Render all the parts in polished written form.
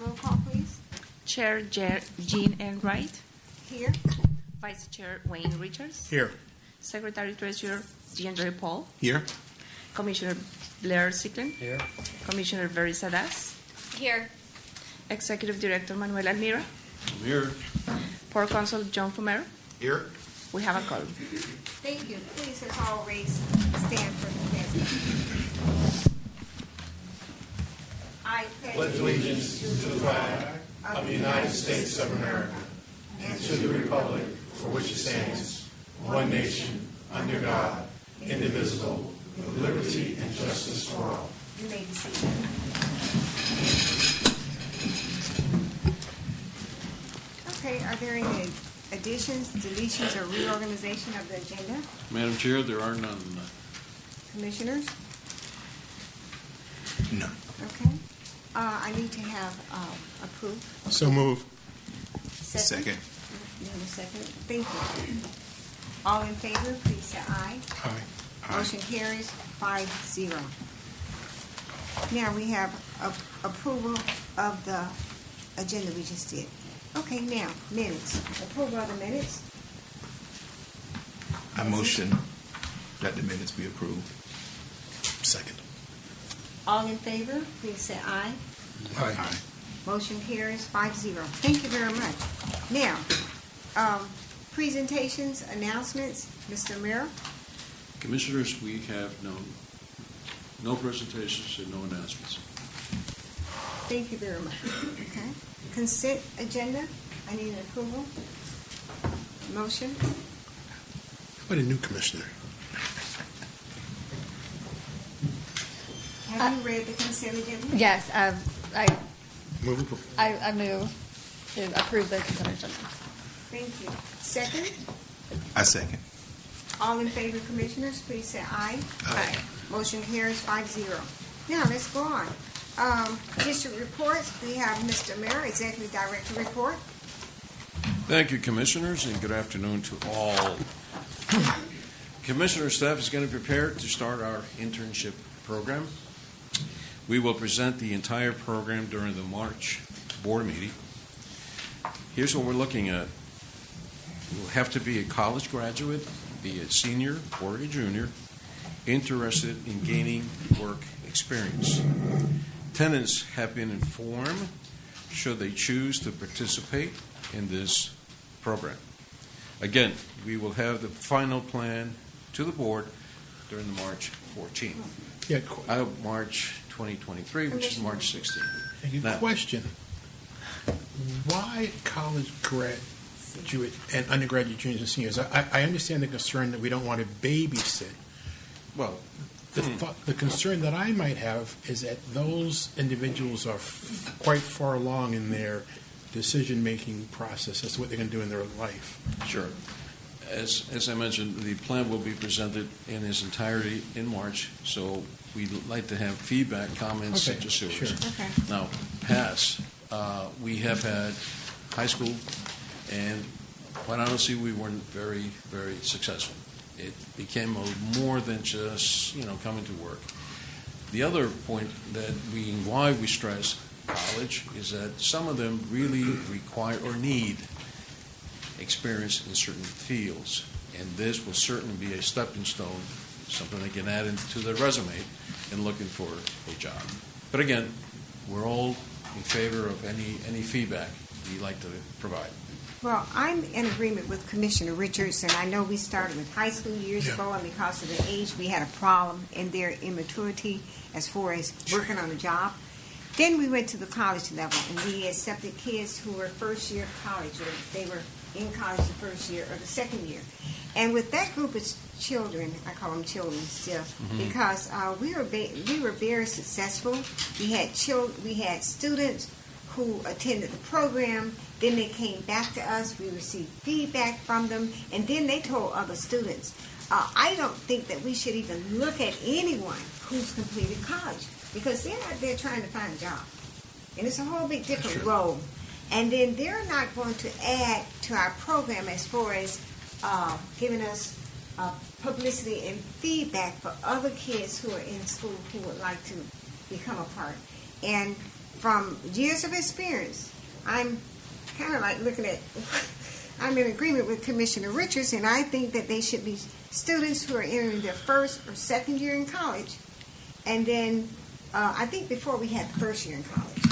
roll call, please. Chair Jean N. Wright. Here. Vice Chair Wayne Richards. Here. Secretary Treasurer Jean-Ray Paul. Here. Commissioner Blair Sicklin. Here. Commissioner Very Sadas. Here. Executive Director Manuel Almira. I'm here. Port Consul John Fumero. Here. We have a call. Thank you. Please, as always, stand for the pledge. I pledge allegiance to the flag of the United States of America and to the republic for which it stands, one nation, under God, indivisible, with liberty and justice for all. You may be seated. Okay, are there any additions, deletions, or reorganization of the agenda? Madam Chair, there are none. Commissioners? No. Okay. I need to have approved. So move. Second. You have a second? Thank you. All in favor, please say aye. Aye. Motion carries 5-0. Now we have approval of the agenda we just did. Okay, now, minutes. Approval of the minutes. I motion that the minutes be approved. Second. All in favor, please say aye. Aye. Motion carries 5-0. Thank you very much. Now, presentations, announcements, Mr. Mira. Commissioners, we have no presentations and no announcements. Thank you very much. Okay. Consent agenda. I need an approval. Motion. What a new commissioner. Have you read the consent agenda? Yes, I Move approval. move to approve the consent agenda. Thank you. Second. I second. All in favor, commissioners, please say aye. Aye. Motion carries 5-0. Now, let's go on. District reports. We have Mr. Mayor, Executive Director report. Thank you, Commissioners, and good afternoon to all. Commissioner staff is going to prepare to start our internship program. We will present the entire program during the March board meeting. Here's what we're looking at. You'll have to be a college graduate, be a senior or a junior, interested in gaining work experience. Tenants have been informed should they choose to participate in this program. Again, we will have the final plan to the board during the March 14th. Yeah. March 2023, which is March 16th. Now- Question. Why college graduate and undergraduate juniors and seniors? I understand the concern that we don't want to babysit. Well, The concern that I might have is that those individuals are quite far along in their decision-making process as to what they're going to do in their life. sure. As I mentioned, the plan will be presented in its entirety in March, so we'd like to have feedback, comments, Okay, such as yours. sure. Okay. Now, we have had high school, and quite honestly, we weren't very, very successful. It became more than just, coming to work. The other point why we stress college is that some of them really require or need experience in certain fields, and this will certainly be a stepping stone, something they can add into their resume in looking for a job. But again, we're all in favor of any feedback you'd like to provide. Well, I'm in agreement with Commissioner Richards, and I know we started with high school years ago, and because of the age, we had a problem in their immaturity as far as working on a job. Then we went to the college level, and we accepted kids who were first year of college, or they were in college the first year or the second year. And with that group of children, I call them children still, because we were very successful. We had students who attended the program. Then they came back to us. We received feedback from them, and then they told other students. I don't think that we should even look at anyone who's completed college, because they're out there trying to find a job, and it's a whole big different role. And then they're not going to add to our program as far as giving us publicity and feedback for other kids who are in school who would like to become a part. And from years of experience, I'm kind of like looking at, I'm in agreement with Commissioner Richards, and I think that they should be students who are entering their first or second year in college. And then, I think before we had first year in college,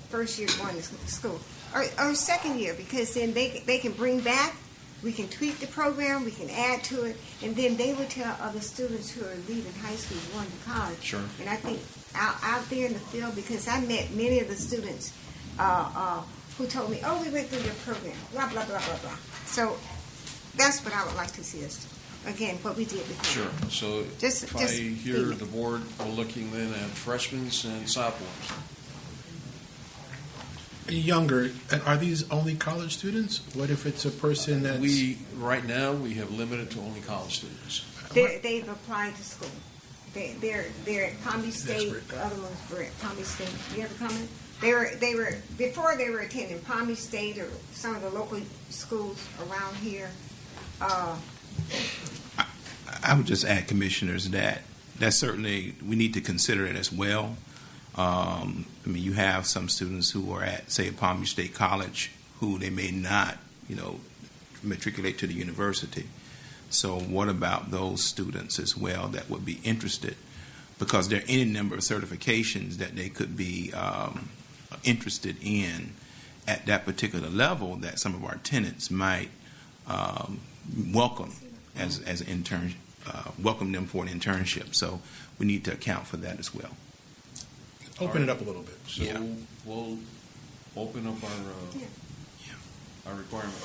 first year going to school, or second year, because then they can bring back, we can tweak the program, we can add to it, and then they will tell other students who are leaving high school going to college. Sure. And I think out there in the field, because I met many of the students who told me, oh, we went through your program, blah, blah, blah, blah, blah. So that's what I would like to see us do. Again, what we did before. Sure. So Just- if I just hear feed it. the board, we're looking then at freshmen and sophomores. Younger, and are these only college students? What if it's a person that's... Right now, we have limited to only college students. They've applied to school. They're at Palm Beach State. Desperate. The other ones were at Palm Beach State. You ever comment? They were before they were attending Palm Beach State or some of the local schools around here. I would just add, commissioners, that certainly we need to consider it as well. I mean, you have some students who are at, say, Palm Beach State College, who they may not, matriculate to the university. So what about those students as well that would be interested? Because there are any number of certifications that they could be interested in at that particular level that some of our tenants might welcome as an intern, welcome them for an internship. So we need to account for that as well. Open it up a little bit. So Yeah. we'll open up Yeah. our requirements.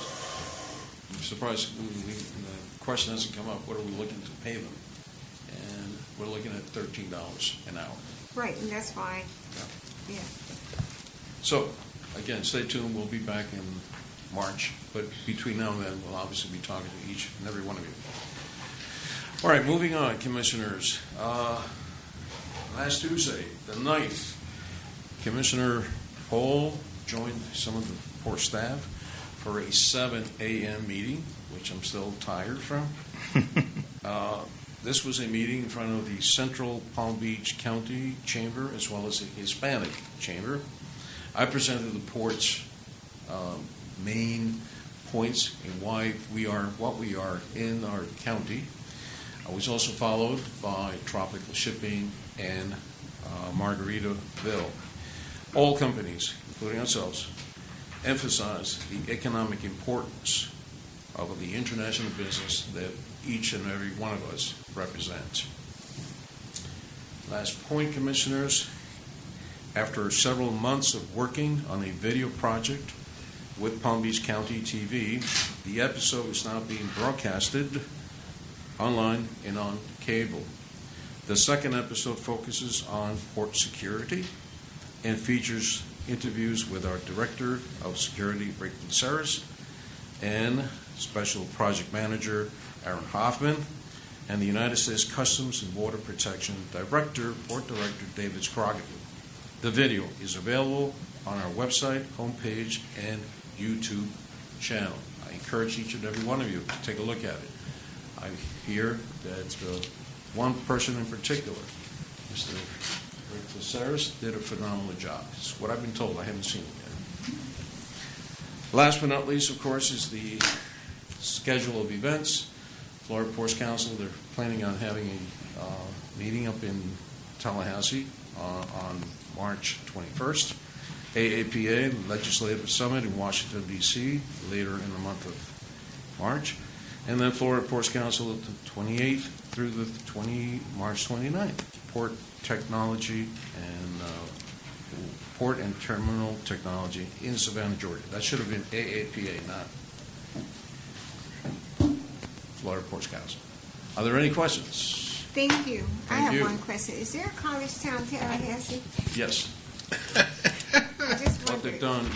I'm surprised the question hasn't come up, what are we looking to pay them? And we're looking at $13 an hour. Right, and that's why. Yeah. So, again, stay tuned. We'll be back in March. But between now and then, we'll obviously be talking to each and every one of you. All right, moving on, commissioners. Last Tuesday, the 9th, Commissioner Pohl joined some of the poor staff for a 7 a.m. meeting, which I'm still tired from. This was a meeting in front of the Central Palm Beach County Chamber as well as the Hispanic Chamber. I presented the port's main points in why we are what we are in our county. I was also followed by Tropical Shipping and Margaritaville. All companies, including ourselves, emphasize the economic importance of the international business that each and every one of us represents. Last point, commissioners. After several months of working on a video project with Palm Beach County TV, the episode is now being broadcasted online and on cable. The second episode focuses on port security and features interviews with our Director of Security, Rick Saris, and Special Project Manager, Aaron Hoffman, and the United States Customs and Border Protection Director, Port Director, David Scroggin. The video is available on our website, homepage, and YouTube channel. I encourage each and every one of you to take a look at it. I hear that one person in particular, Mr. Rick Laceris, did a phenomenal job. It's what I've been told. I haven't seen it yet. Last but not least, of course, is the schedule of events. Florida Ports Council, they're planning on having a meeting up in Tallahassee on March 21st. AAPA, Legislative Summit in Washington, D.C., later in the month of March. And then Florida Ports Council the 28th through the March 29th. Port Technology and Port and Terminal Technology in Savannah, Georgia. That should have been AAPA, not Florida Ports Council. Are there any questions? Thank you. I Thank have you. one question. Is there a college town Tallahassee? Yes. I just What they've wondered. done,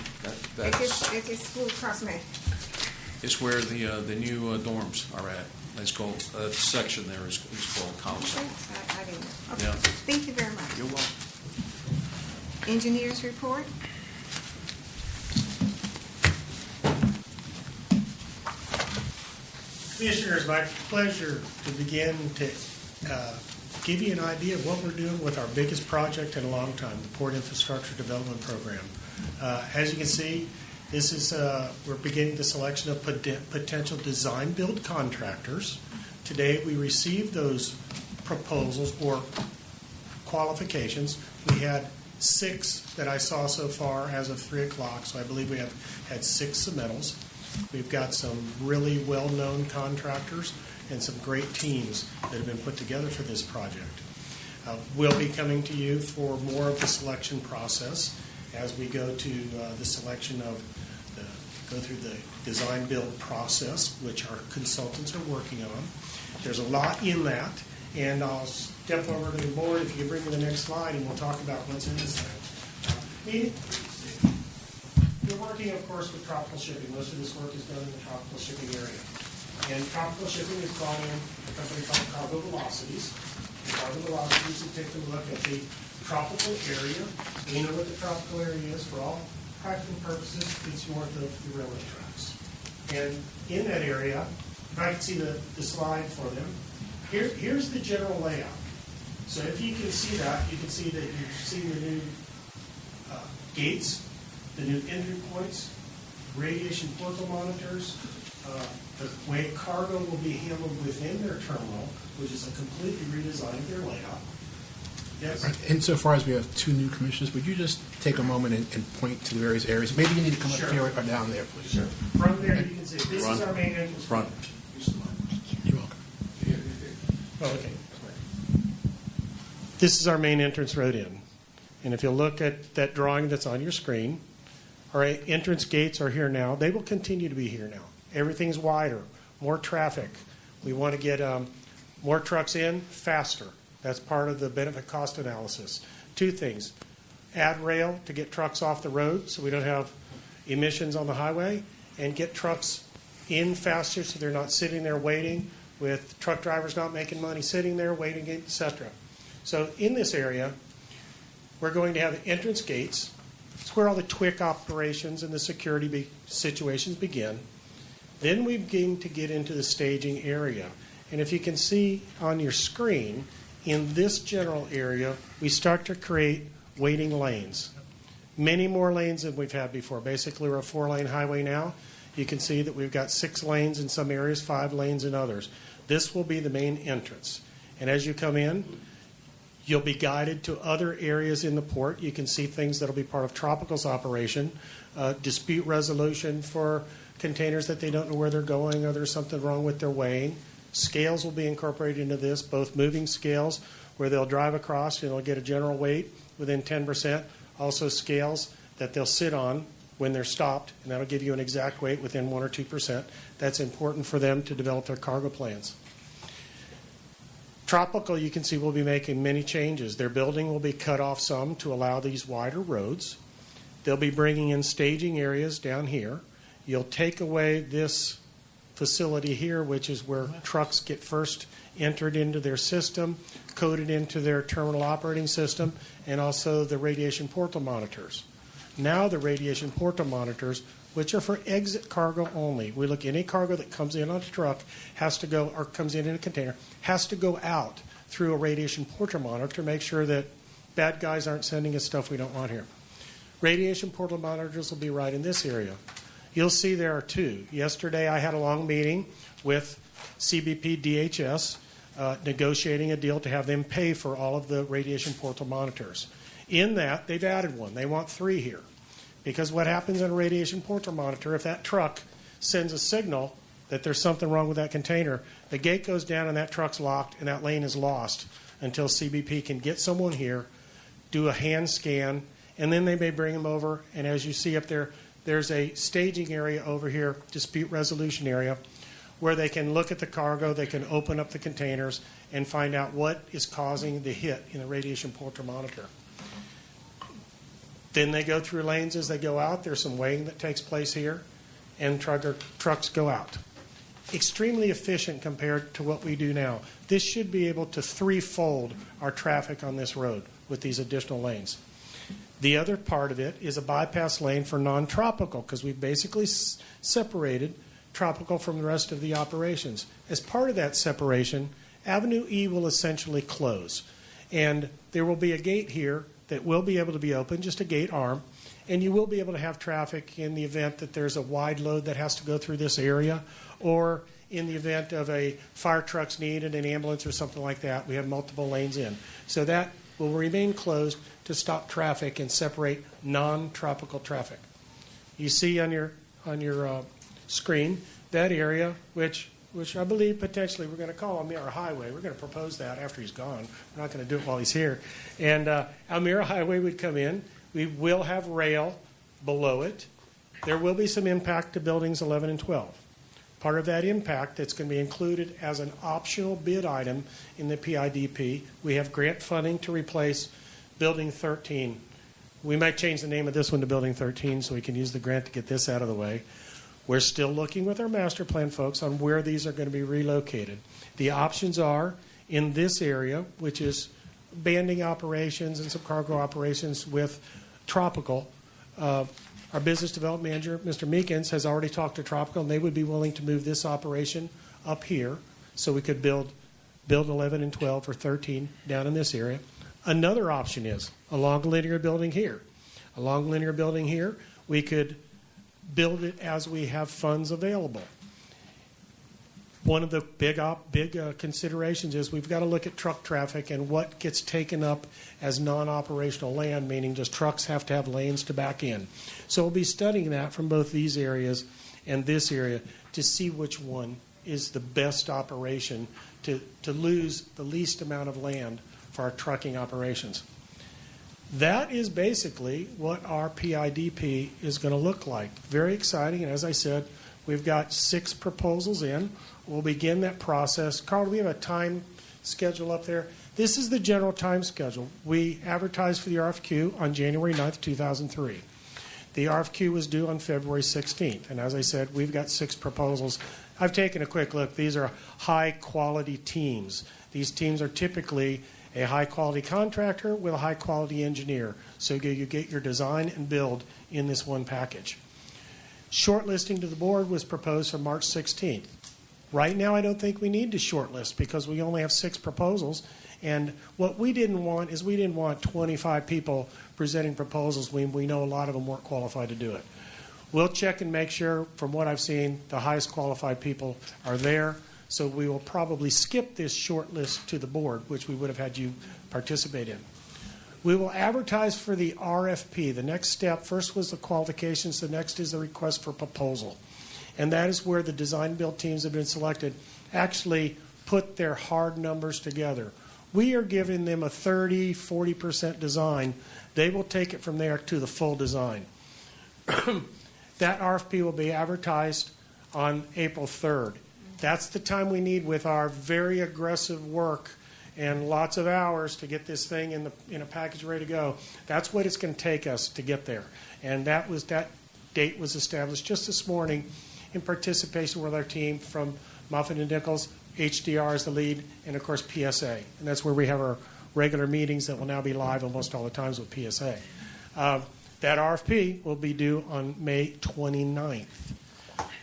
It just flew across my. is where the new dorms are at. It's called, section there is called College Town. I didn't know. Okay. Yeah. Thank you very much. You're welcome. Engineers report. Commissioners, my pleasure to begin to give you an idea of what we're doing with our biggest project in a long time, the Port Infrastructure Development Program. As you can see, this is we're beginning the selection of potential design build contractors. Today we received those proposals or qualifications. We had 6 that I saw so far as of 3 o'clock, so I believe we have had 6 submittals. We've got some really well-known contractors and some great teams that have been put together for this project. We'll be coming to you for more of the selection process as we go to the selection of go through the design build process, which our consultants are working on. There's a lot in that, and I'll step over to the board if you can bring me the next slide, and we'll talk about what's in this thing. You're working, of course, with tropical shipping. Most of this work is done in the tropical shipping area. And tropical shipping is brought in a company called Cargo Velocities. And Cargo Velocities will take a look at the tropical area. We know what the tropical area is. For all practical purposes, it's north of the railroad tracks. And in that area, if I can see the slide for them, here's the general layout. So if you can see that, you can see that you've seen the new gates, the new entry points, radiation portal monitors, the way cargo will be handled within their terminal, which is a completely redesign of their layout. Yes? Insofar as we have 2 new commissioners, would you just take a moment and point to the various areas? Maybe you need to come Sure. up here or down there, please. Sure. From there, you can see, this is our main entrance. Front. You're welcome. Oh, okay. This is our main entrance road in. And if you look at that drawing that's on your screen, our entrance gates are here now. They will continue to be here now. Everything's wider, more traffic. We want to get more trucks in faster. That's part of the benefit cost analysis. 2 things. Add rail to get trucks off the road so we don't have emissions on the highway, and get trucks in faster so they're not sitting there waiting with truck drivers not making money sitting there waiting, etc. So in this area, we're going to have entrance gates. It's where all the TWIC operations and the security situations begin. Then we begin to get into the staging area. And if you can see on your screen, in this general area, we start to create waiting lanes. Many more lanes than we've had before. Basically, we're a 4-lane highway now. You can see that we've got 6 lanes in some areas, 5 lanes in others. This will be the main entrance. And as you come in, you'll be guided to other areas in the port. You can see things that will be part of Tropical's operation, dispute resolution for containers that they don't know where they're going or there's something wrong with their weighing. Scales will be incorporated into this, both moving scales where they'll drive across and they'll get a general weight within 10%, also scales that they'll sit on when they're stopped, and that'll give you an exact weight within 1 or 2%. That's important for them to develop their cargo plans. Tropical, you can see, will be making many changes. Their building will be cut off some to allow these wider roads. They'll be bringing in staging areas down here. You'll take away this facility here, which is where trucks get first entered into their system, coded into their terminal operating system, and also the radiation portal monitors. Now the radiation portal monitors, which are for exit cargo only. We look, any cargo that comes in on a truck has to go, or comes in a container, has to go out through a radiation portal monitor to make sure that bad guys aren't sending us stuff we don't want here. Radiation portal monitors will be right in this area. You'll see there are 2. Yesterday I had a long meeting with CBP DHS negotiating a deal to have them pay for all of the radiation portal monitors. In that, they've added one. They want 3 here. Because what happens in a radiation portal monitor, if that truck sends a signal that there's something wrong with that container, the gate goes down and that truck's locked and that lane is lost until CBP can get someone here, do a hand scan, and then they may bring them over. And as you see up there, there's a staging area over here, dispute resolution area, where they can look at the cargo, they can open up the containers, and find out what is causing the hit in the radiation portal monitor. Then they go through lanes as they go out. There's some weighing that takes place here, and trucks go out. Extremely efficient compared to what we do now. This should be able to 3-fold our traffic on this road with these additional lanes. The other part of it is a bypass lane for non-tropical, because we've basically separated tropical from the rest of the operations. As part of that separation, Avenue E will essentially close. And there will be a gate here that will be able to be open, just a gate arm. And you will be able to have traffic in the event that there's a wide load that has to go through this area, or in the event of a fire truck's needed, an ambulance or something like that. We have multiple lanes in. So that will remain closed to stop traffic and separate non-tropical traffic. You see on your screen that area, which I believe potentially we're going to call Almira Highway. We're going to propose that after he's gone. We're not going to do it while he's here. And Almira Highway would come in. We will have rail below it. There will be some impact to buildings 11 and 12. Part of that impact that's going to be included as an optional bid item in the PIDP, we have grant funding to replace Building 13. We might change the name of this one to Building 13 so we can use the grant to get this out of the way. We're still looking with our master plan folks on where these are going to be relocated. The options are in this area, which is banding operations and some cargo operations with Tropical. Our business development manager, Mr. Meekins, has already talked to Tropical, and they would be willing to move this operation up here so we could build 11 and 12 or 13 down in this area. Another option is a long linear building here. A long linear building here, we could build it as we have funds available. One of the big considerations is we've got to look at truck traffic and what gets taken up as non-operational land, meaning just trucks have to have lanes to back in. So we'll be studying that from both these areas and this area to see which one is the best operation to lose the least amount of land for our trucking operations. That is basically what our PIDP is going to look like. Very exciting, and as I said, we've got 6 proposals in. We'll begin that process. Carl, do we have a time schedule up there? This is the general time schedule. We advertised for the RFQ on January 9th, 2003. The RFQ was due on February 16th, and as I said, we've got 6 proposals. I've taken a quick look. These are high-quality teams. These teams are typically a high-quality contractor with a high-quality engineer. So you get your design and build in this one package. Shortlisting to the board was proposed for March 16th. Right now, I don't think we need to shortlist because we only have 6 proposals. And what we didn't want is we didn't want 25 people presenting proposals when we know a lot of them weren't qualified to do it. We'll check and make sure, from what I've seen, the highest qualified people are there. So we will probably skip this shortlist to the board, which we would have had you participate in. We will advertise for the RFP. The next step, first was the qualifications. The next is the request for proposal. And that is where the design build teams have been selected actually put their hard numbers together. We are giving them a 30, 40% design. They will take it from there to the full design. That RFP will be advertised on April 3rd. That's the time we need with our very aggressive work and lots of hours to get this thing in a package ready to go. That's what it's going to take us to get there. And that date was established just this morning in participation with our team from Muffin and Nichols, HDR is the lead, and of course PSA. And that's where we have our regular meetings that will now be live almost all the times with PSA. That RFP will be due on May 29th.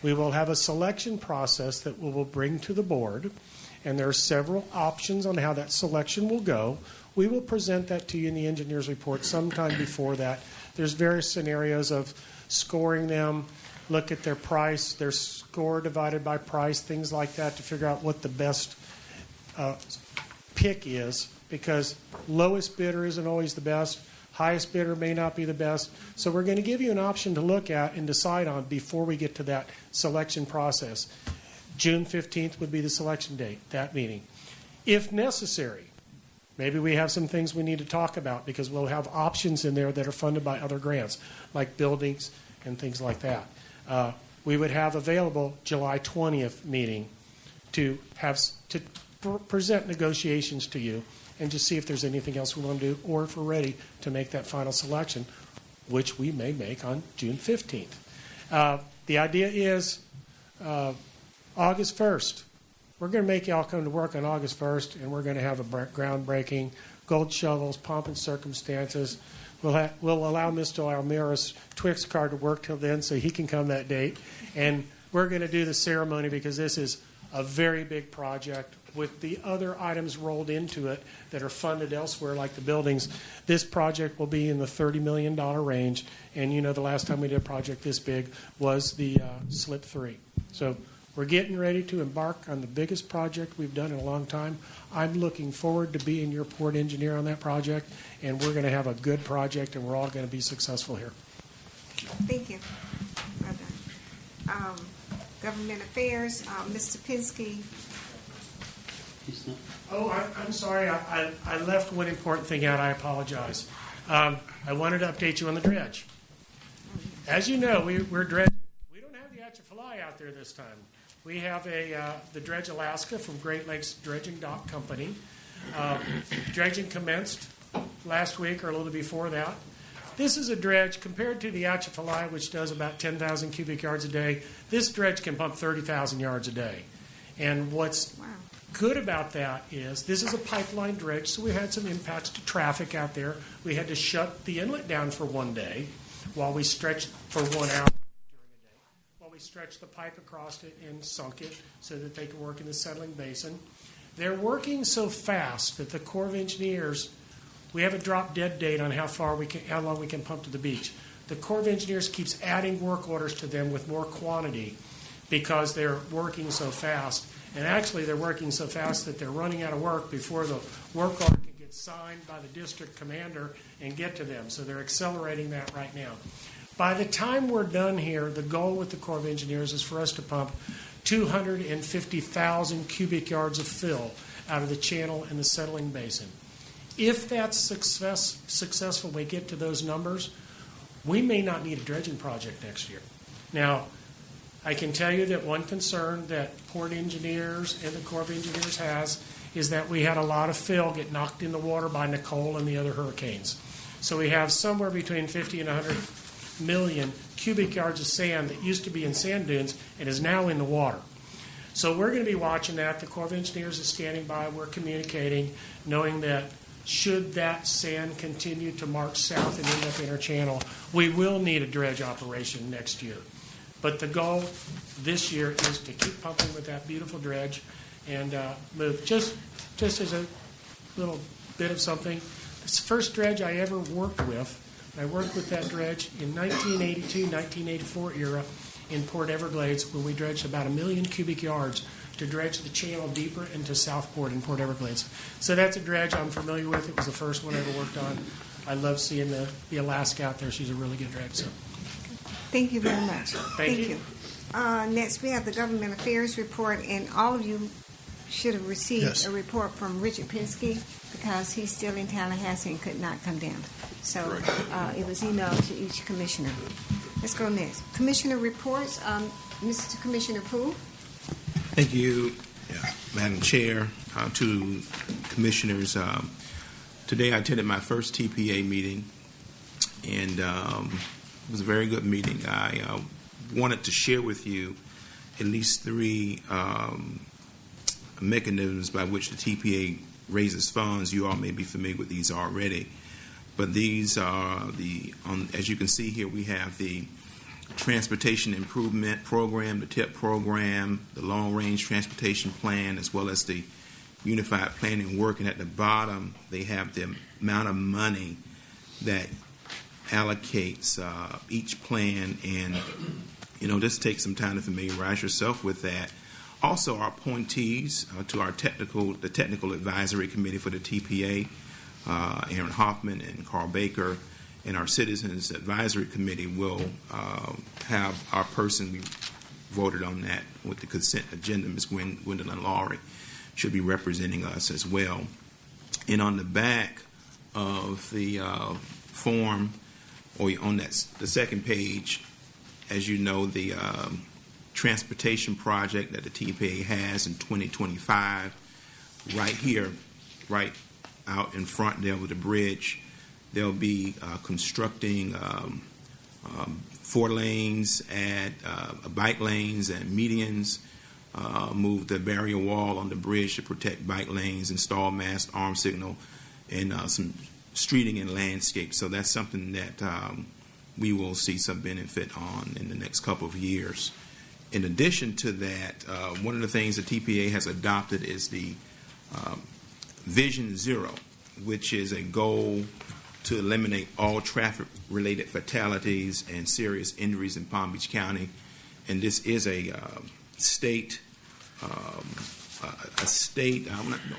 We will have a selection process that we will bring to the board, and there are several options on how that selection will go. We will present that to you in the engineer's report sometime before that. There's various scenarios of scoring them, look at their price, their score divided by price, things like that to figure out what the best pick is, because lowest bidder isn't always the best. Highest bidder may not be the best. So we're going to give you an option to look at and decide on before we get to that selection process. June 15th would be the selection date, that meeting. If necessary, maybe we have some things we need to talk about because we'll have options in there that are funded by other grants, like buildings and things like that. We would have available July 20th meeting to present negotiations to you and just see if there's anything else we want to do or if we're ready to make that final selection, which we may make on June 15th. The idea is August 1st. We're going to make you all come to work on August 1st, and we're going to have a groundbreaking, gold shovels, pomp and circumstances. We'll allow Mr. Almira's Twix card to work till then so he can come that date. And we're going to do the ceremony because this is a very big project. with the other items rolled into it that are funded elsewhere, like the buildings. This project will be in the $30 million range. And you know, the last time we did a project this big was the SLIP 3. So we're getting ready to embark on the biggest project we've done in a long time. I'm looking forward to being your port engineer on that project, and we're going to have a good project, and we're all going to be successful here. Thank you. Well done. Government Affairs, Mr. Pinsky. Oh, I'm sorry. I left one important thing out. I apologize. I wanted to update you on the dredge. As you know, we're dredging. We don't have the Atchafalaya out there this time. We have the Dredge Alaska from Great Lakes Dredging Dock Company. Dredging commenced last week or a little before that. This is a dredge compared to the Atchafalaya, which does about 10,000 cubic yards a day. This dredge can pump 30,000 yards a day. And what's good about that is this is a pipeline dredge, so we had some impacts to traffic out there. We had to shut the inlet down for one day while we stretched for 1 hour during the day, while we stretched the pipe across it and sunk it so that they could work in the settling basin. They're working so fast that the Corps of Engineers, we have a drop dead date on how long we can pump to the beach. The Corps of Engineers keeps adding work orders to them with more quantity because they're working so fast. And actually, they're working so fast that they're running out of work before the work order can get signed by the district commander and get to them. So they're accelerating that right now. By the time we're done here, the goal with the Corps of Engineers is for us to pump 250,000 cubic yards of fill out of the channel and the settling basin. If that's successful, we get to those numbers, we may not need a dredging project next year. Now, I can tell you that one concern that Port Engineers and the Corps of Engineers has is that we had a lot of fill get knocked in the water by Nicole and the other hurricanes. So we have somewhere between 50 and 100 million cubic yards of sand that used to be in sand dunes and is now in the water. So we're going to be watching that. The Corps of Engineers is standing by. We're communicating, knowing that should that sand continue to march south and end up in our channel, we will need a dredge operation next year. But the goal this year is to keep pumping with that beautiful dredge and move. Just as a little bit of something, this first dredge I ever worked with, I worked with that dredge in 1982, 1984 era in Port Everglades when we dredged about 1 million cubic yards to dredge the channel deeper into Southport in Port Everglades. So that's a dredge I'm familiar with. It was the first one I ever worked on. I love seeing the Alaska out there. She's a really good dredge. So. Thank you very much. Thank you. Next, we have the Government Affairs report, and all of you should have received Yes. a report from Richard Pinsky because he's still in Tallahassee and could not come down. So it was emailed to each commissioner. Let's go next. Commissioner reports. Mr. Commissioner Poole. Thank you, Madam Chair, to commissioners. Today I attended my first TPA meeting, and it was a very good meeting. I wanted to share with you at least 3 mechanisms by which the TPA raises funds. You all may be familiar with these already, but these are as you can see here, we have the Transportation Improvement Program, the TIP program, the Long Range Transportation Plan, as well as the Unified Planning Work. And at the bottom, they have the amount of money that allocates each plan. And, just take some time to familiarize yourself with that. Also, our appointees to the Technical Advisory Committee for the TPA, Aaron Hoffman and Carl Baker, and our Citizens Advisory Committee will have our person we voted on that with the consent agenda, Ms. Gwendolyn Lowry, should be representing us as well. And on the back of the form, or on the second page, as you know, the transportation project that the TPA has in 2025, right here, right out in front there with the bridge, they'll be constructing 4 lanes, add bike lanes and medians, move the barrier wall on the bridge to protect bike lanes, install mast arm signal, and some streeting and landscape. So that's something that we will see some benefit on in the next couple of years. In addition to that, one of the things the TPA has adopted is the Vision Zero, which is a goal to eliminate all traffic-related fatalities and serious injuries in Palm Beach County. And this is a state, I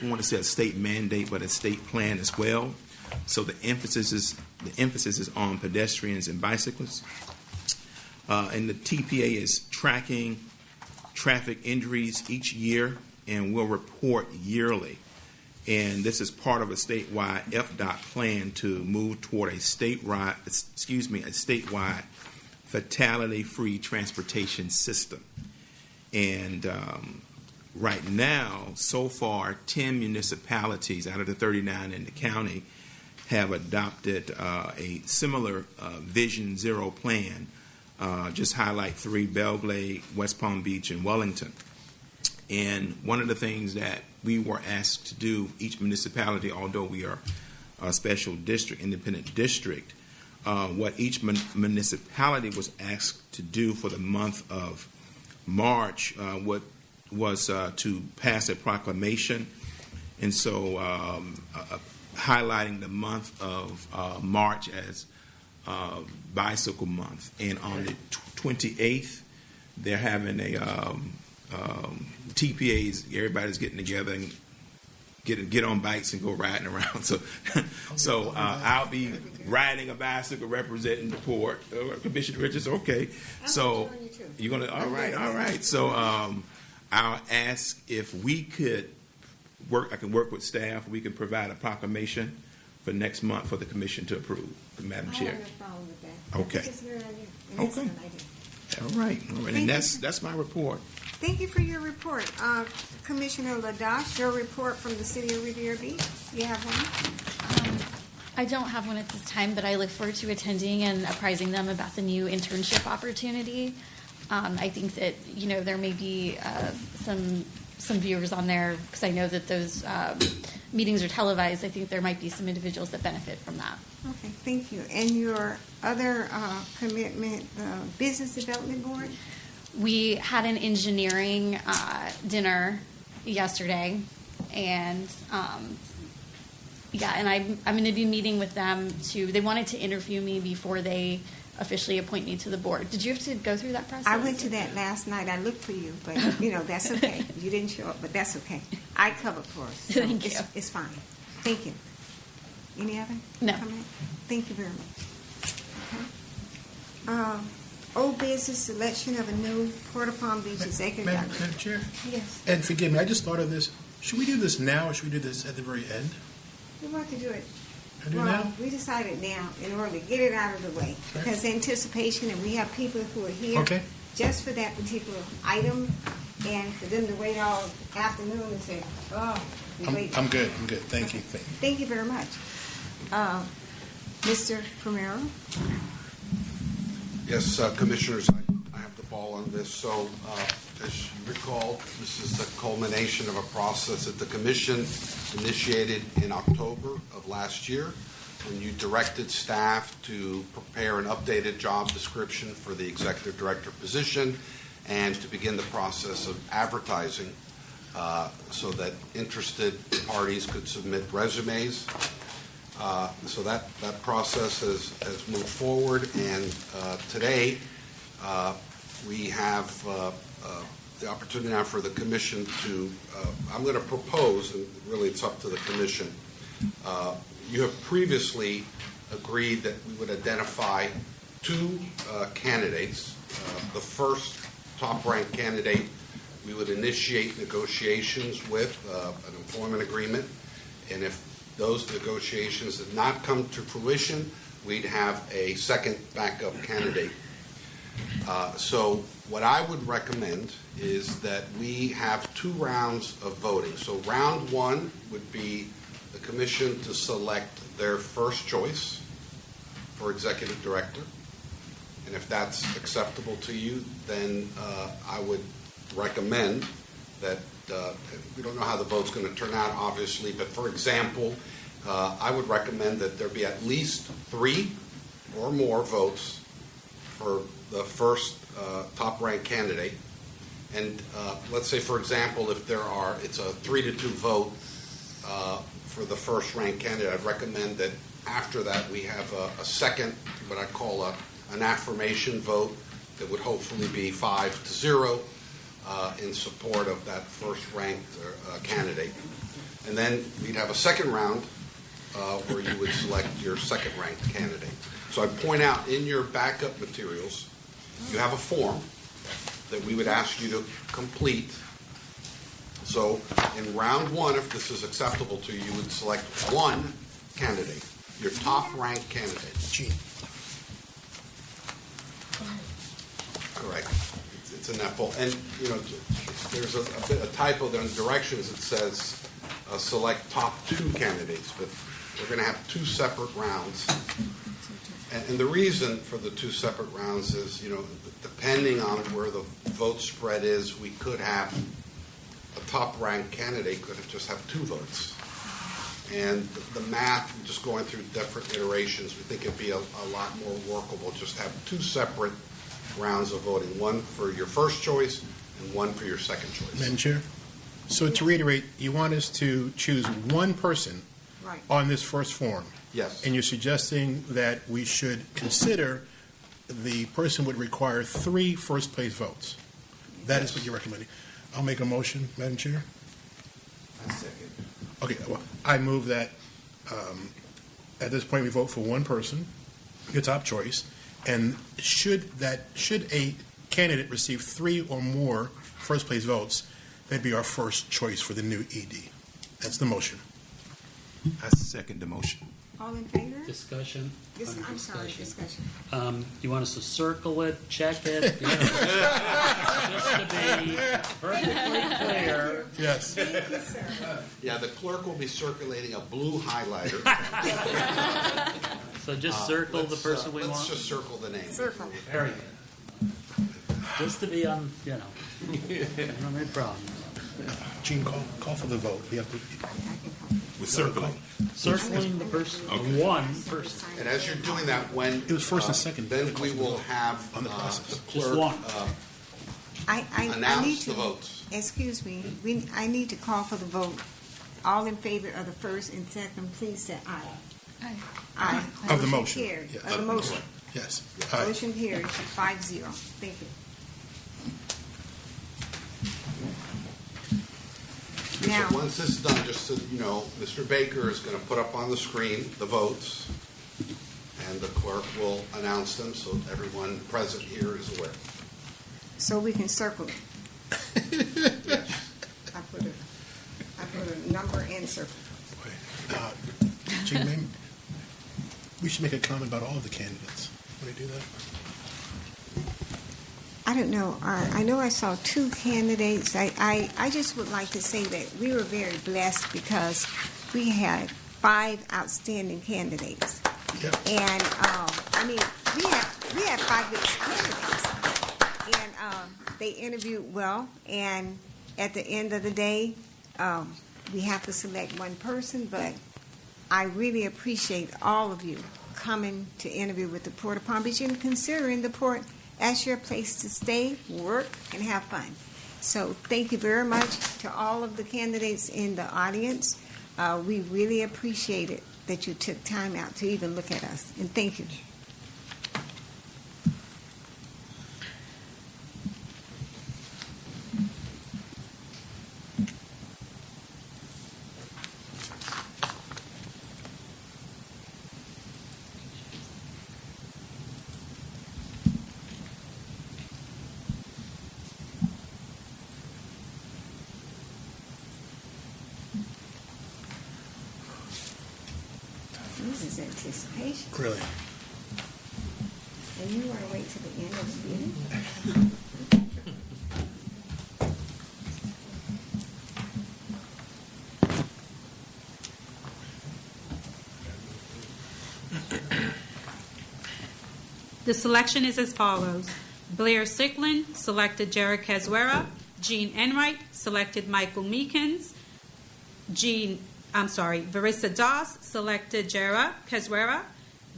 don't want to say a state mandate, but a state plan as well. So the emphasis is on pedestrians and bicyclists. And the TPA is tracking traffic injuries each year and will report yearly. And this is part of a statewide FDOT plan to move toward a statewide fatality-free transportation system. And right now, so far, 10 municipalities out of the 39 in the county have adopted a similar Vision Zero plan. Just highlight 3: Belgrade, West Palm Beach, and Wellington. And one of the things that we were asked to do, each municipality, although we are a special district, independent district, what each municipality was asked to do for the month of March was to pass a proclamation. And so highlighting the month of March as Bicycle Month. And on the 28th, they're having a TPAs, everybody's getting together and get on bikes and go riding around. So I'll be riding a bicycle representing the port. Commissioner Richards, okay. So you're gonna, all right. So I'll ask if we could work. I can work with staff. We can provide a proclamation for next month for the commission to approve. Madam Chair. I have no problem with that. Okay. I think it's a good idea. And that's Okay. an idea. All right. And that's my report. Thank you for your report. Commissioner Ladash, your report from the city of Riviera Beach. You have one? I don't have one at this time, but I look forward to attending and apprising them about the new internship opportunity. I think that, there may be some viewers on there, because I know that those meetings are televised. I think there might be some individuals that benefit from that. Okay, thank you. And your other commitment, Business Development Board? We had an engineering dinner yesterday, and and I'm going to be meeting with them they wanted to interview me before they officially appoint me to the board. Did you have to go through that process? I went to that last night. I looked for you, but that's okay. You didn't show up, but that's okay. I covered for us. So Thank you. It's fine. Thank you. Any other? No. comment? Thank you very much. Okay. Old business selection of a new Port of Palm Beach executive Madam director. Chair? Yes. And forgive me, I just thought of this. Should we do this now or should we do this at the very end? We want to do it. Should I do now? We decided now in order to get it out of the way, Okay. because anticipation, and we have people who are here Okay. just for that particular item, and for them to wait all afternoon and say, "Oh, we wait." I'm good. Thank you. Thank you very much, Mr. Romero. Yes, Commissioners, I have the ball on this. So, as you recall, this is the culmination of a process that the Commission initiated in October of last year, when you directed staff to prepare an updated job description for the Executive Director position and to begin the process of advertising so that interested parties could submit resumes. So that process has moved forward, and today we have the opportunity now for the Commission to, I'm going to propose, and really it's up to the Commission, you have previously agreed that we would identify two candidates. The first top-ranked candidate we would initiate negotiations with, an employment agreement, and if those negotiations did not come to fruition, we'd have a second backup candidate. So what I would recommend is that we have 2 rounds of voting. So round 1 would be the Commission to select their first choice for Executive Director. And if that's acceptable to you, then I would recommend that we don't know how the vote's going to turn out, obviously, but for example, I would recommend that there be at least 3 or more votes for the first top-ranked candidate, And let's say, for example, if it's a 3-2 vote for the first ranked candidate, I'd recommend that after that we have a second, what I call an affirmation vote that would hopefully be 5-0 in support of that first ranked candidate. And then we'd have a second round where you would select your second ranked candidate. So I point out in your backup materials, you have a form that we would ask you to complete. So in round one, if this is acceptable to you, you would select one candidate, your top-ranked candidate. Gene. Correct. It's in that full. And, there's a typo there in directions. It says select top 2 candidates, but we're going to have 2 separate rounds. And the reason for the 2 separate rounds is, depending on where the vote spread is, we could have a top-ranked candidate could just have 2 votes. And the math, just going through different iterations, we think it'd be a lot more workable just to have 2 separate rounds of voting, one for your first choice and one for your second choice. Madam Chair? So to reiterate, you want us to choose one person Right. on this first form? Yes. And you're suggesting that we should consider the person would require 3 first-place votes. That is what you're recommending. I'll make a motion, Madam Chair. I second. Okay, well, I move that at this point we vote for one person, your top choice, and should a candidate receive 3 or more first-place votes, that'd be our first choice for the new ED. That's the motion. I second the motion. All in favor? Discussion? Under I'm sorry, discussion. You want us to circle it, check it? Just to be perfectly clear. Yes. Thank you, sir. Yeah, the clerk will be circulating a blue highlighter. So just circle the person we let's want? just circle the name. Circle. Very good. Just to be on, no problem. Gene, call for the vote. We have to. With circling. Circling the person, Okay. one person. And as you're doing that, when It was first and second. then we will have On the process. the Just clerk one. I need announce to, the votes. excuse me, I need to call for the vote. All in favor of the first and second, please say aye. Aye. Aye. Of the motion. Carried. Yes. Of the motion. Yes. Aye. Motion carried, 5-0. Thank you. Now, So once this is done, just so you know, Mr. Baker is going to put up on the screen the votes, and the clerk will announce them so everyone present here is aware. so we can circle it. Yes. I put a number and circle. Gene, maybe we should make a comment about all of the candidates. Want to do that? I don't know. I know I saw 2 candidates. I just would like to say that we were very blessed because we had 5 outstanding candidates. Yep. And we had 5 good candidates, and they interviewed well. And at the end of the day, we have to select one person. But I really appreciate all of you coming to interview with the Port of Palm Beach and considering the port as your place to stay, work, and have fun. So thank you very much to all of the candidates in the audience. We really appreciate it that you took time out to even look at us, and thank you. This is anticipation. Really? And you want to wait till the end of the meeting? The selection is as follows. Blair Sicklin selected Jared Caswera. Jean Enright selected Michael Meekins. Verissa Doss selected Jera Caswera.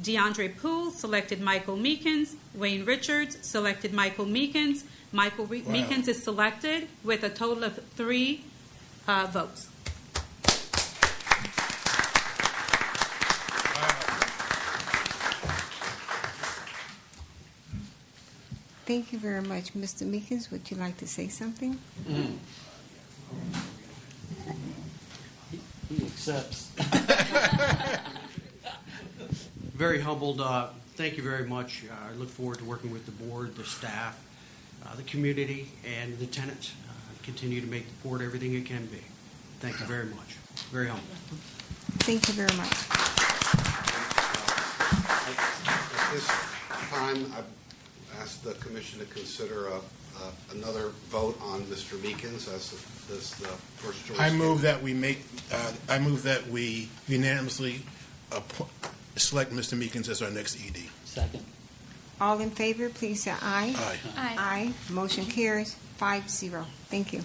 DeAndre Poole selected Michael Meekins. Wayne Richards selected Michael Meekins. Meekins is selected with a total of 3 votes. Thank you very much. Mr. Meekins, would you like to say something? He accepts. Very humbled. Thank you very much. I look forward to working with the board, the staff, the community, and the tenants. Continue to make the port everything it can be. Thank you very much. Very humbled. Thank you very much. At this time, I've asked the commission to consider another vote on Mr. Meekins as the first choice. I move that we unanimously select Mr. Meekins as our next ED. Second. All in favor, please say aye. Aye. Aye. Motion carries 5-0. Thank you.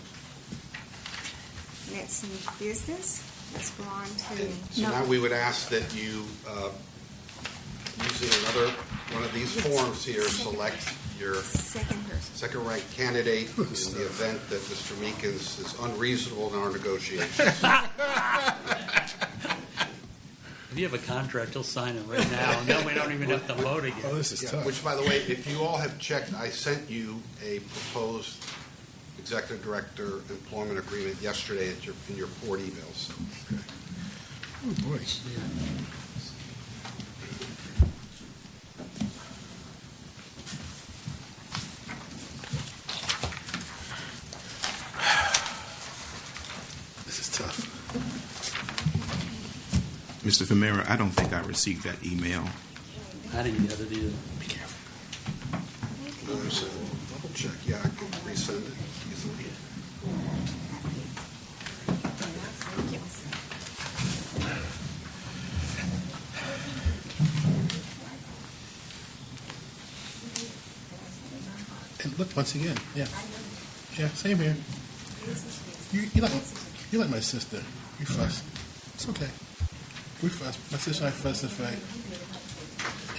Next new business. Let's go on to. So now we would ask that you, using another one of these forms here, select your Second person. second-ranked candidate in the event that Mr. Meekins is unreasonable in our negotiations. If you have a contract, he'll sign it right now, and then we don't even have to vote again. Oh, this is tough. Which, by the way, if you all have checked, I sent you a proposed executive director employment agreement yesterday in your port emails. Oh, boy. This is tough. Mr. Famera, I don't think I received that email. I didn't get it either. Be careful. There's a double check. Yeah, I can resend it easily. And look, once again, yeah. Yeah, same here. You like my sister. You fuss. It's okay. We fuss. My sister and I fuss and fight.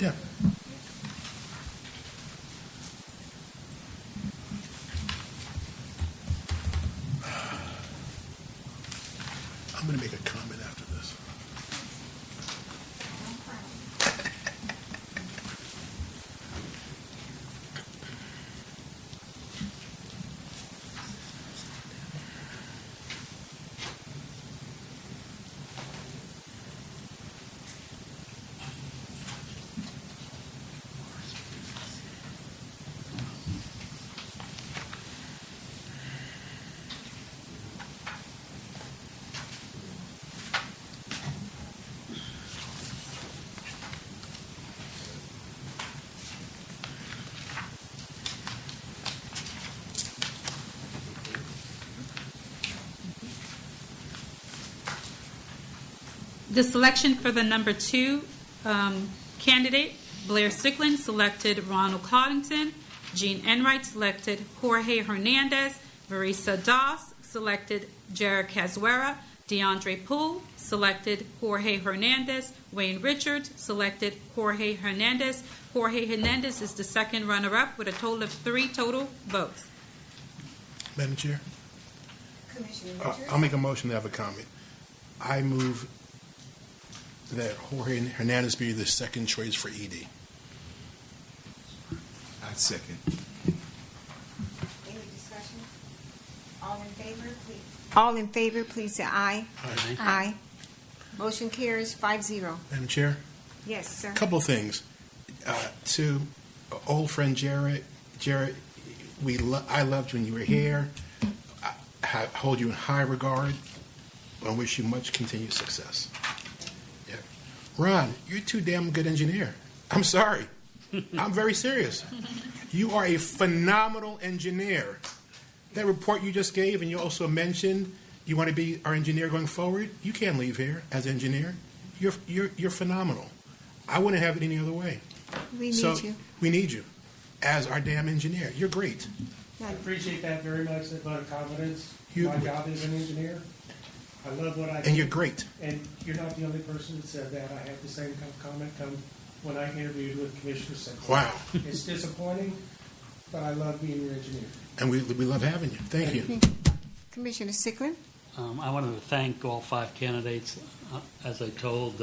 Yeah. I'm going to make a comment after this. The selection for the number 2 candidate, Blair Stickland, selected Ronald Coddington. Jean Enright selected Jorge Hernandez. Marisa Doss selected Jared Cazuera. DeAndre Poole selected Jorge Hernandez. Wayne Richards selected Jorge Hernandez. Jorge Hernandez is the second runner-up with a total of 3 total votes. Madam Chair, Commissioner Richards. I'll make a motion to have a comment. I move that Jorge Hernandez be the second choice for ED. I second. Any discussion? All in favor, please. All in favor, please say aye. Aye. Aye. Motion carries 5-0. Madam Chair, Yes, sir. a couple of things. To old friend Jared, I loved you when you were here. I hold you in high regard. I wish you much continued success. Yeah. Ron, you're too damn good engineer. I'm sorry. I'm very serious. You are a phenomenal engineer. That report you just gave, and you also mentioned you want to be our engineer going forward. You can't leave here as engineer. You're phenomenal. I wouldn't have it any other way. We So, need you. we need you as our damn engineer. You're great. I appreciate that very much, that vote of confidence. You- My job is an engineer. I love what I do. And you're great. And you're not the only person that said that. I had the same kind of comment come when I interviewed with Commissioner Sickles. Wow. It's disappointing, but I love being your engineer. And we love having you. Thank you. Commissioner Sickland? I wanted to thank all 5 candidates. As I told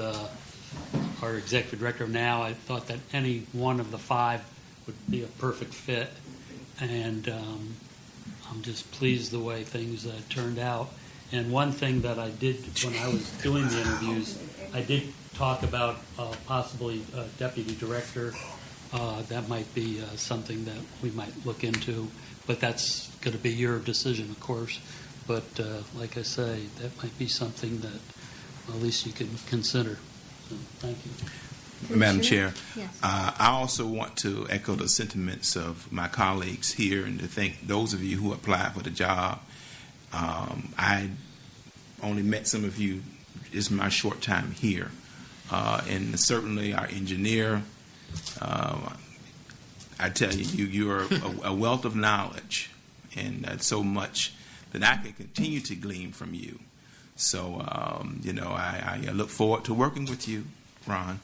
our executive director now, I thought that any one of the 5 would be a perfect fit, and I'm just pleased the way things turned out. And one thing that I did when I was doing the interviews, I did talk about possibly a deputy director. That might be something that we might look into, but that's going to be your decision, of course. But like I say, that might be something that at least you can consider. So, thank you. Madam Chair, Yes. I also want to echo the sentiments of my colleagues here and to thank those of you who applied for the job. I only met some of you just my short time here, and certainly our engineer. I tell you, you are a wealth of knowledge, and so much that I can continue to glean from you. So, I look forward to working with you, Ron,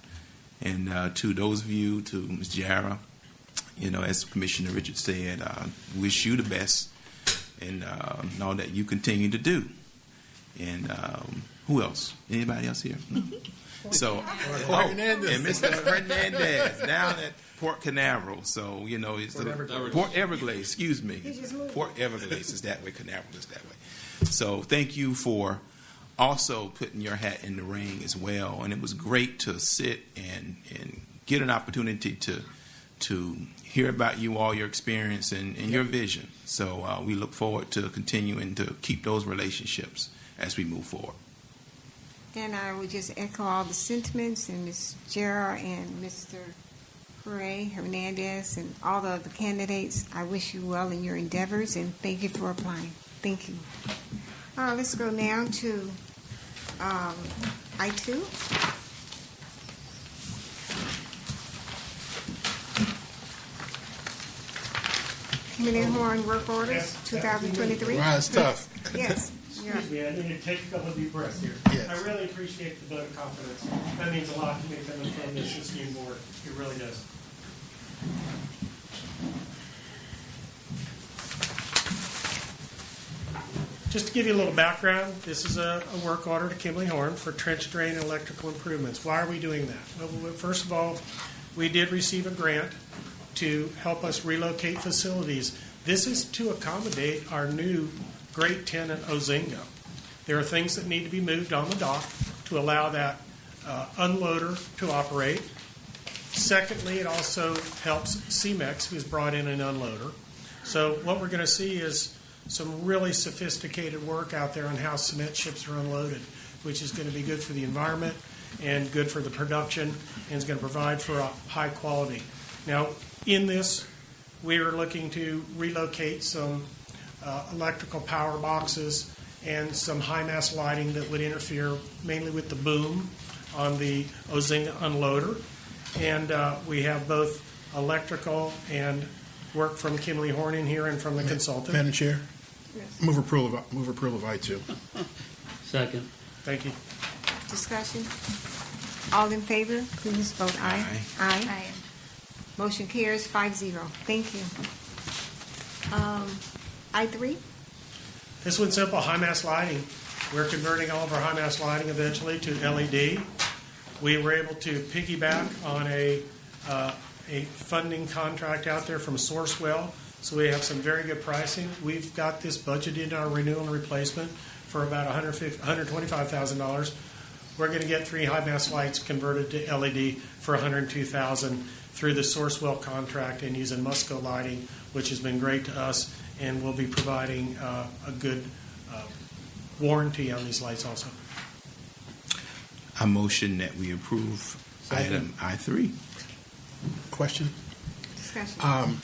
and to those of you, to Ms. Jara, as Commissioner Richards said, wish you the best and all that you continue to do. And who else? Anybody else here? No? So, and Mr. Hernandez down at Port Canaveral. So, it's Port Everglades, excuse me. Port Everglades is that way, Canaveral is that way. So, thank you for also putting your hat in the ring as well. And it was great to sit and get an opportunity to hear about you, all your experience and your vision. So, we look forward to continuing to keep those relationships as we move forward. And I would just echo all the sentiments, and Ms. Jara and Mr. Hernandez and all the other candidates. I wish you well in your endeavors, and thank you for applying. Thank you. Let's go now to I-2. Community Horn Work Orders, 2023. Wow, it's tough. Yes. Excuse me, I need to take a couple of deep breaths here. Yes. I really appreciate the vote of confidence. That means a lot to me coming from this new board. It really does. Just to give you a little background, this is a work order to Kimberly Horn for trench drain and electrical improvements. Why are we doing that? Well, first of all, we did receive a grant to help us relocate facilities. This is to accommodate our new great tenant, Ozingo. There are things that need to be moved on the dock to allow that unloader to operate. Secondly, it also helps CEMEX, who's brought in an unloader. So what we're going to see is some really sophisticated work out there on how cement ships are unloaded, which is going to be good for the environment and good for the production, and is going to provide for a high quality. Now, in this, we are looking to relocate some electrical power boxes and some high mass lighting that would interfere mainly with the boom on the Ozinga unloader. And we have both electrical and work from Kimberly Horn in here and from the consultant. Madam Chair, Yes. move approval of I-2. Second. Thank you. Discussion? All in favor, please vote aye. Aye. Aye. Motion carries 5-0. Thank you. I-3? This one's simple, high mass lighting. We're converting all of our high mass lighting eventually to LED. We were able to piggyback on a funding contract out there from Sourcewell, so we have some very good pricing. We've got this budgeted in our renewal and replacement for about $125,000. We're going to get 3 high mass lights converted to LED for $102,000 through the Sourcewell contract and using Musco lighting, which has been great to us, and we'll be providing a good warranty on these lights also. I motion that we approve item I-3. Question? Discussion.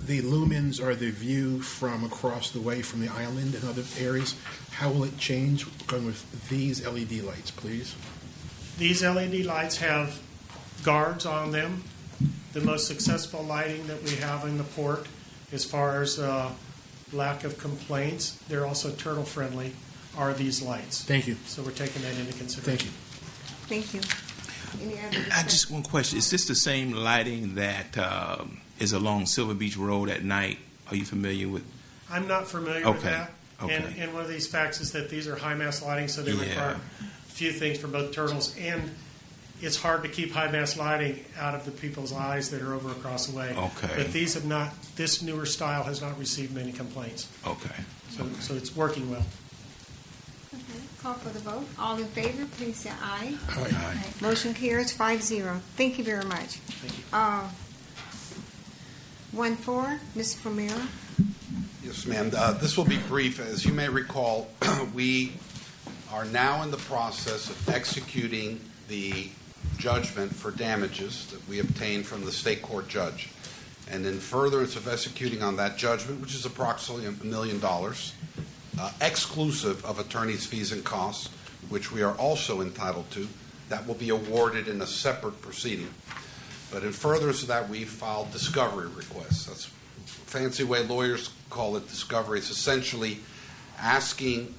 The lumens are the view from across the way from the island and other areas. How will it change going with these LED lights, please? These LED lights have guards on them. The most successful lighting that we have in the port as far as lack of complaints, they're also turtle friendly, are these lights. Thank you. So we're taking that into consideration. Thank you. Thank you. Any other I discussion? just one question. Is this the same lighting that is along Silver Beach Road at night? Are you familiar with? I'm not familiar with Okay, that. okay. And one of these facts is that these are high mass lighting, so they Yeah. require a few things for both turtles, and it's hard to keep high mass lighting out of the people's eyes that are over across the way. Okay. But these have not. This newer style has not received many complaints, Okay. so it's working well. Okay. Call for the vote. All in favor, please say aye. Aye. Motion carries 5-0. Thank you very much. Thank you. 1-4, Ms. Famera. Yes, ma'am. This will be brief. As you may recall, we are now in the process of executing the judgment for damages that we obtained from the state court judge. And in furtherance of executing on that judgment, which is approximately $1 million, exclusive of attorney's fees and costs, which we are also entitled to, that will be awarded in a separate proceeding. But in furtherance of that, we filed discovery requests. That's a fancy way lawyers call it discovery. It's essentially asking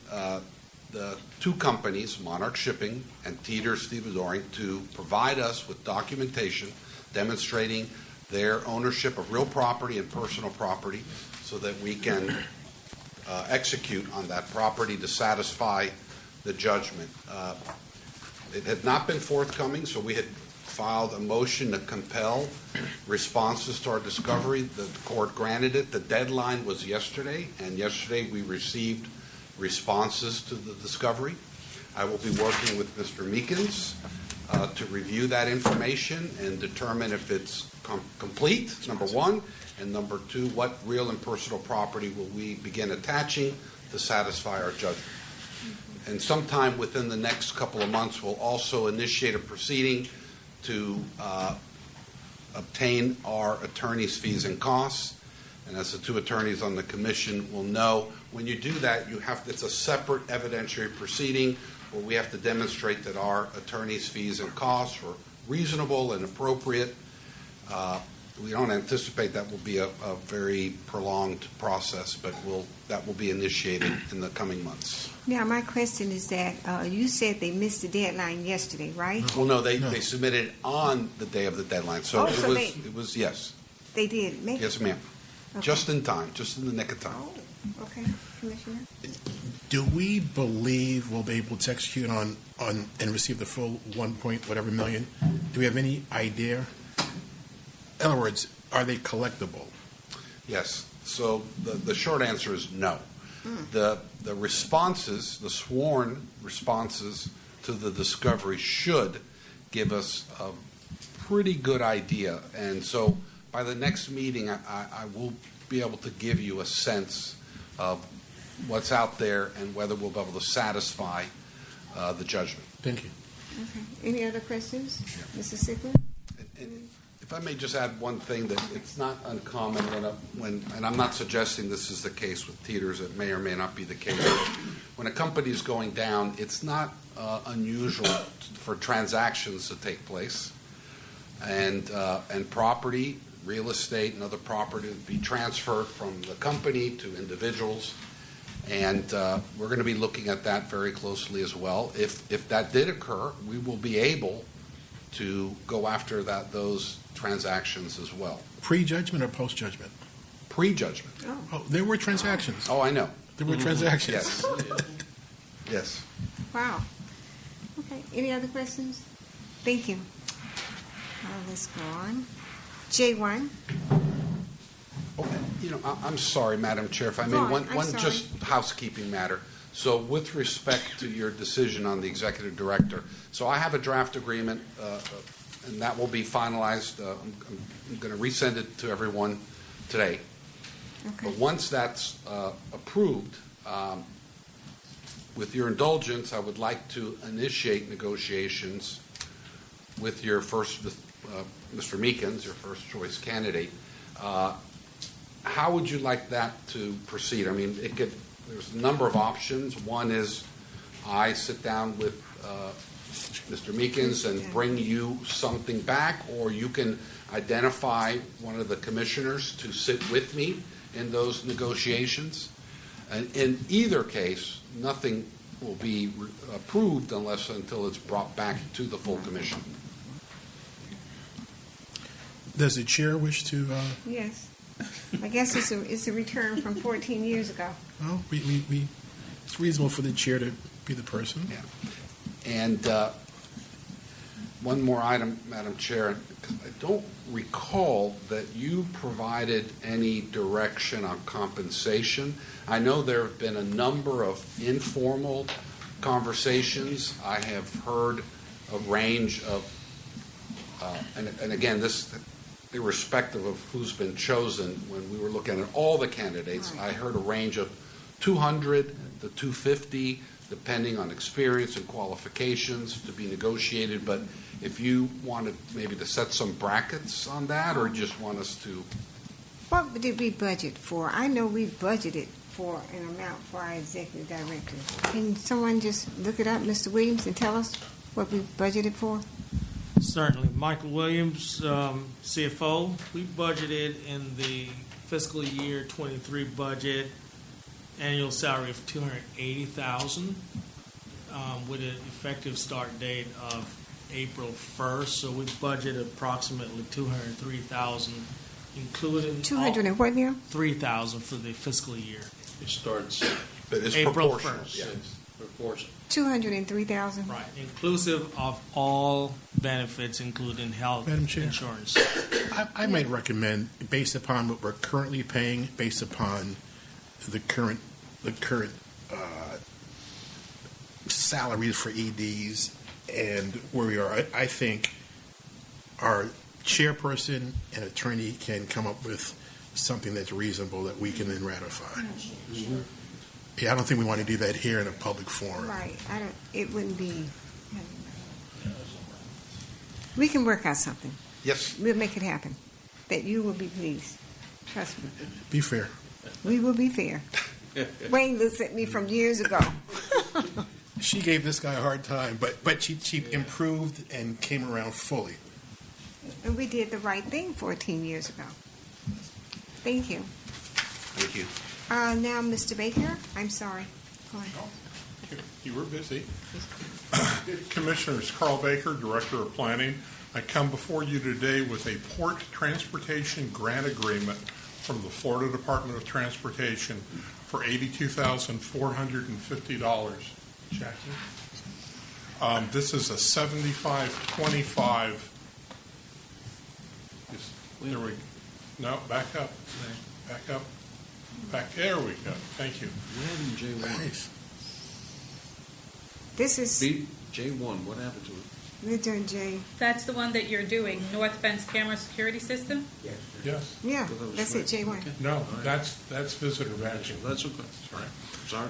the two companies, Monarch Shipping and Teeter Stevedoring, to provide us with documentation demonstrating their ownership of real property and personal property so that we can execute on that property to satisfy the judgment. It had not been forthcoming, so we had filed a motion to compel responses to our discovery. The court granted it. The deadline was yesterday, and yesterday we received responses to the discovery. I will be working with Mr. Meekins to review that information and determine if it's complete, number one, and number two, what real and personal property will we begin attaching to satisfy our judgment. And sometime within the next couple of months, we'll also initiate a proceeding to obtain our attorney's fees and costs. And as the two attorneys on the commission will know, when you do that, it's a separate evidentiary proceeding where we have to demonstrate that our attorney's fees and costs were reasonable and appropriate. We don't anticipate that will be a very prolonged process, but that will be initiated in the coming months. Now, my question is that you said they missed the deadline yesterday, right? Well, no, they submitted on the day of the deadline. So, Oh, it was yes. They did make Yes, it. ma'am. Okay. Just in time, just in the nick of time. Oh, okay, Commissioner. Do we believe we'll be able to execute on and receive the full 1 point whatever million? Do we have any idea? In other words, are they collectible? Yes. So the short answer is no. The responses, the sworn responses to the discovery should give us a pretty good idea. And so by the next meeting, I will be able to give you a sense of what's out there and whether we'll be able to satisfy the judgment. Thank you. Okay. Any other questions? Mrs. Sickler? And if I may just add one thing, that it's not uncommon and I'm not suggesting this is the case with Teeters, it may or may not be the case, but when a company is going down, it's not unusual for transactions to take place and property, real estate and other property to be transferred from the company to individuals. And we're going to be looking at that very closely as well. If that did occur, we will be able to go after those transactions as well. Pre-judgment or post-judgment? Pre-judgment. Oh, there were transactions. Oh, I know. There were transactions. Yes. Yes. Wow. Okay. Any other questions? Thank you. Let's go on. J1. Okay. I'm sorry, Madam Chair, if I may, Go on. one I'm sorry. just housekeeping matter. So with respect to your decision on the executive director, so I have a draft agreement, and that will be finalized. I'm going to resend it to everyone today. Okay. But once that's approved, with your indulgence, I would like to initiate negotiations with your first, Mr. Meekins, your first choice candidate. How would you like that to proceed? I mean, there's a number of options. One is I sit down with Mr. Meekins and bring you something back, or you can identify one of the commissioners to sit with me in those negotiations. And in either case, nothing will be approved unless until it's brought back to the full commission. Does the chair wish to? Yes. I guess it's a return from 14 years ago. Well, it's reasonable for the chair to be the person. Yeah. And one more item, Madam Chair. I don't recall that you provided any direction on compensation. I know there have been a number of informal conversations. I have heard a range of, and again, this irrespective of who's been chosen, when we were looking at all the candidates, I heard a range of 200 to 250, depending on experience and qualifications, to be negotiated. But if you wanted maybe to set some brackets on that, or just want us to... What did we budget for? I know we budgeted for an amount for our executive director. Can someone just look it up, Mr. Williams, and tell us what we budgeted for? Certainly. Michael Williams, CFO. We budgeted in the fiscal year 23 budget annual salary of $280,000 with an effective start date of April 1st. So we budgeted approximately $203,000, including 200 and what now? $3,000 for the fiscal year. It starts But it's April proportional. 1st. Yeah. proportion. 203,000. Right, inclusive of all benefits, including health Madam Chair. insurance. I might recommend, based upon what we're currently paying, based upon the current salaries for EDs and where we are, I think our chairperson and attorney can come up with something that's reasonable that we can then ratify. Yeah, I don't think we want to do that here in a public forum. Right. It wouldn't be. We can work out something. Yes. We'll make it happen. That you will be pleased. Trust me. Be fair. We will be fair. Wayne looked at me from years ago. She gave this guy a hard time, but she improved and came around fully. And we did the right thing 14 years ago. Thank you. Thank you. Now, Mr. Baker, I'm sorry. Go ahead. You were busy. Commissioners, Carl Baker, Director of Planning. I come before you today with a port transportation grant agreement from the Florida Department of Transportation for $82,450. Jackie? This is a 75-25. There we no, back up. Back up. Back there we go. Thank you. Nice. This is. J1, what happened to it? We're doing J. That's the one that you're doing, North Fence Camera Security System? Yes. Yeah, that's it, J1. No, that's visitor badging. That's okay. Sorry. Sorry.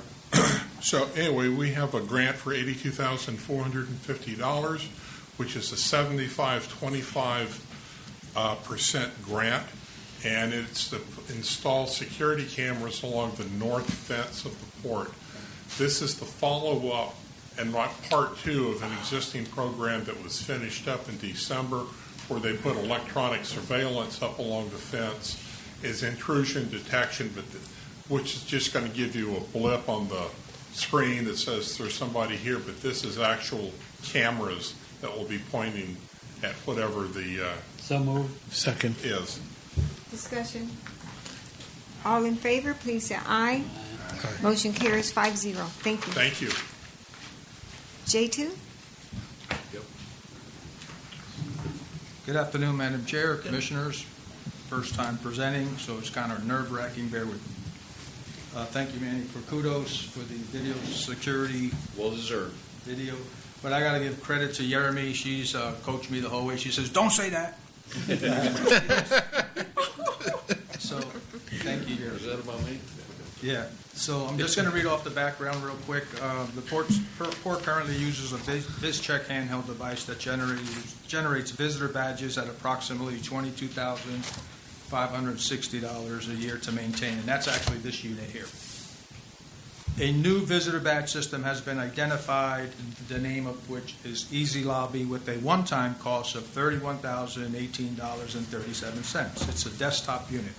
So anyway, we have a grant for $82,450, which is a 75-25% grant, and it's to install security cameras along the north fence of the port. This is the follow-up and part two of an existing program that was finished up in December, where they put electronic surveillance up along the fence as intrusion detection, which is just going to give you a blip on the screen that says there's somebody here, but this is actual cameras that will be pointing at whatever the So moved. Second. is. Discussion. All in favor, please say aye. Motion carries 5-0. Thank you. Thank you. J2? Good afternoon, Madam Chair, Commissioners. First time presenting, so it's kind of nerve-wracking. Bear with me. Thank you, Manny, for kudos for the video security. Well deserved. Video. But I got to give credit to Jeremy. She's coached me the whole way. She says, "Don't say that." So, thank you, Jeremy. Is that about me? Yeah, so I'm just going to read off the background real quick. The port currently uses a VizCheck handheld device that generates visitor badges at approximately $22,560 a year to maintain, and that's actually this unit here. A new visitor badge system has been identified, the name of which is Easy Lobby, with a one-time cost of $31,018.37. It's a desktop unit.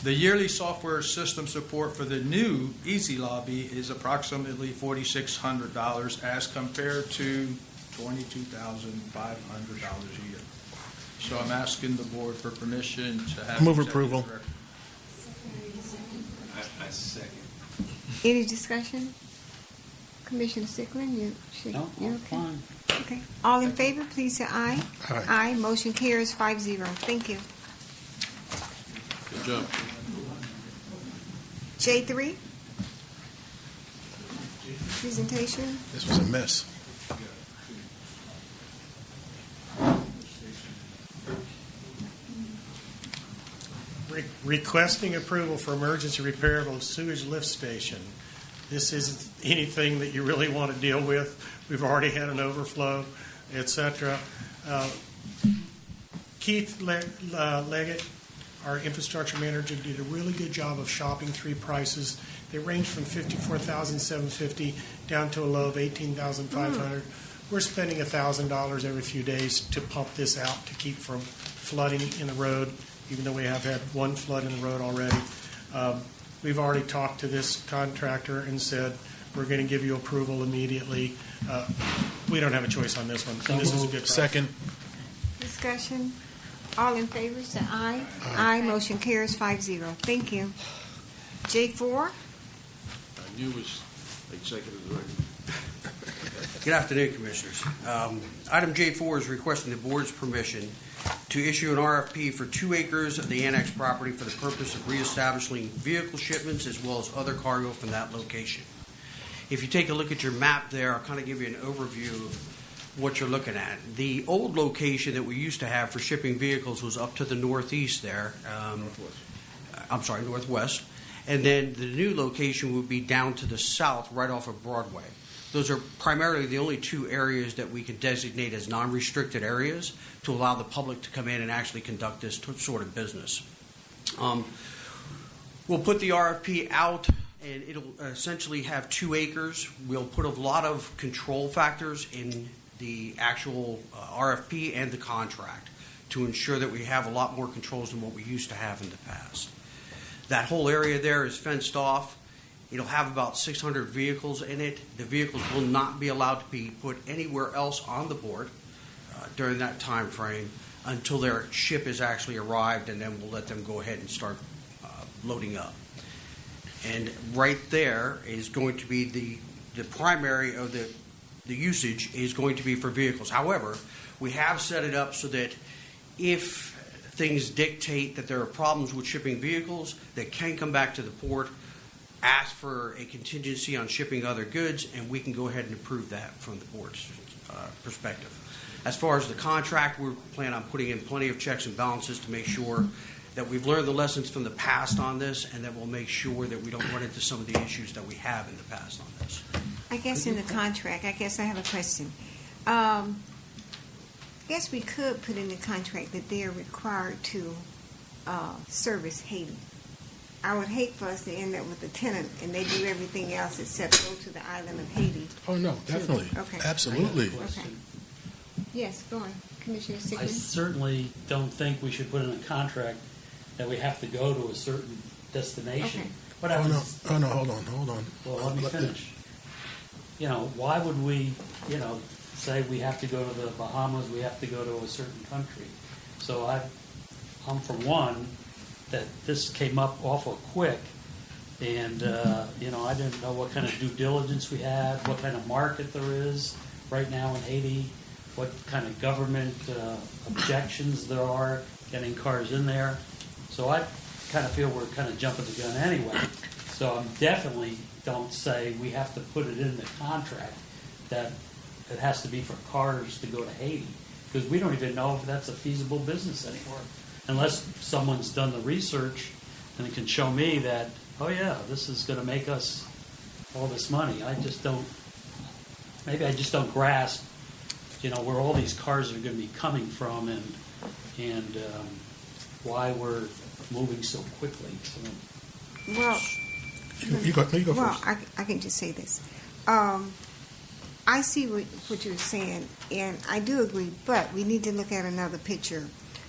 The yearly software system support for the new Easy Lobby is approximately $4,600 as compared to $22,500 a year. So I'm asking the board for permission to have. Move executive approval. director- I second. Any discussion? Commissioner Sickland, you okay? Fine. Okay. All in favor, please say aye. Aye. Aye. Motion carries 5-0. Thank you. Good job. J3. Presentation. This was a mess. Requesting approval for emergency repair of a sewage lift station. This isn't anything that you really want to deal with. We've already had an overflow, et cetera. Keith Leggett, our infrastructure manager, did a really good job of shopping three prices. They range from $54,750 down to a low of $18,500. We're spending $1,000 every few days to pump this out to keep from flooding in the road, even though we have had one flood in the road already. We've already talked to this contractor and said, we're going to give you approval immediately. We don't have a choice on this one. And this is a good price. Second. Discussion. All in favor, say aye. Aye. Motion carries 5-0. Thank you. J4. I knew it was executive director. Good afternoon, Commissioners. Item J4 is requesting the Board's permission to issue an RFP for 2 acres of the annex property for the purpose of reestablishing vehicle shipments as well as other cargo from that location. If you take a look at your map there, I'll kind of give you an overview of what you're looking at. The old location that we used to have for shipping vehicles was up to the northeast there. Northwest. And then the new location would be down to the south, right off of Broadway. Those are primarily the only 2 areas that we can designate as non-restricted areas to allow the public to come in and actually conduct this sort of business. We'll put the RFP out, and it'll essentially have 2 acres. We'll put a lot of control factors in the actual RFP and the contract to ensure that we have a lot more controls than what we used to have in the past. That whole area there is fenced off. It'll have about 600 vehicles in it. The vehicles will not be allowed to be put anywhere else on the board during that time frame until their ship is actually arrived, and then we'll let them go ahead and start loading up. And right there is going to be the primary of the usage is going to be for vehicles. However, we have set it up so that if things dictate that there are problems with shipping vehicles, they can come back to the port, ask for a contingency on shipping other goods, and we can go ahead and approve that from the board's perspective. As far as the contract, we're planning on putting in plenty of checks and balances to make sure that we've learned the lessons from the past on this, and that we'll make sure that we don't run into some of the issues that we have in the past on this. I guess in the contract, I have a question. I guess we could put in the contract that they are required to service Haiti. I would hate for us to end up with a tenant and they do everything else except go to the island of Haiti. Oh, no, definitely. Okay. Absolutely. Okay. Yes, go on, Commissioner I Sickman. certainly don't think we should put in a contract that we have to go to a certain destination. Okay. What Oh, no, happens? hold on. Well, let me finish. Why would we, say we have to go to the Bahamas, we have to go to a certain country? So I'm for one, that this came up awful quick, and, I didn't know what kind of due diligence we had, what kind of market there is right now in Haiti, what kind of government objections there are getting cars in there. So I kind of feel we're kind of jumping the gun anyway. So I definitely don't say we have to put it in the contract that it has to be for cars to go to Haiti, because we don't even know if that's a feasible business anymore, unless someone's done the research and it can show me that, oh yeah, this is going to make us all this money. I just don't grasp, where all these cars are going to be coming from and why we're moving so quickly. So, Well, You go well, first. I can just say this. I see what you're saying, and I do agree, but we need to look at another picture.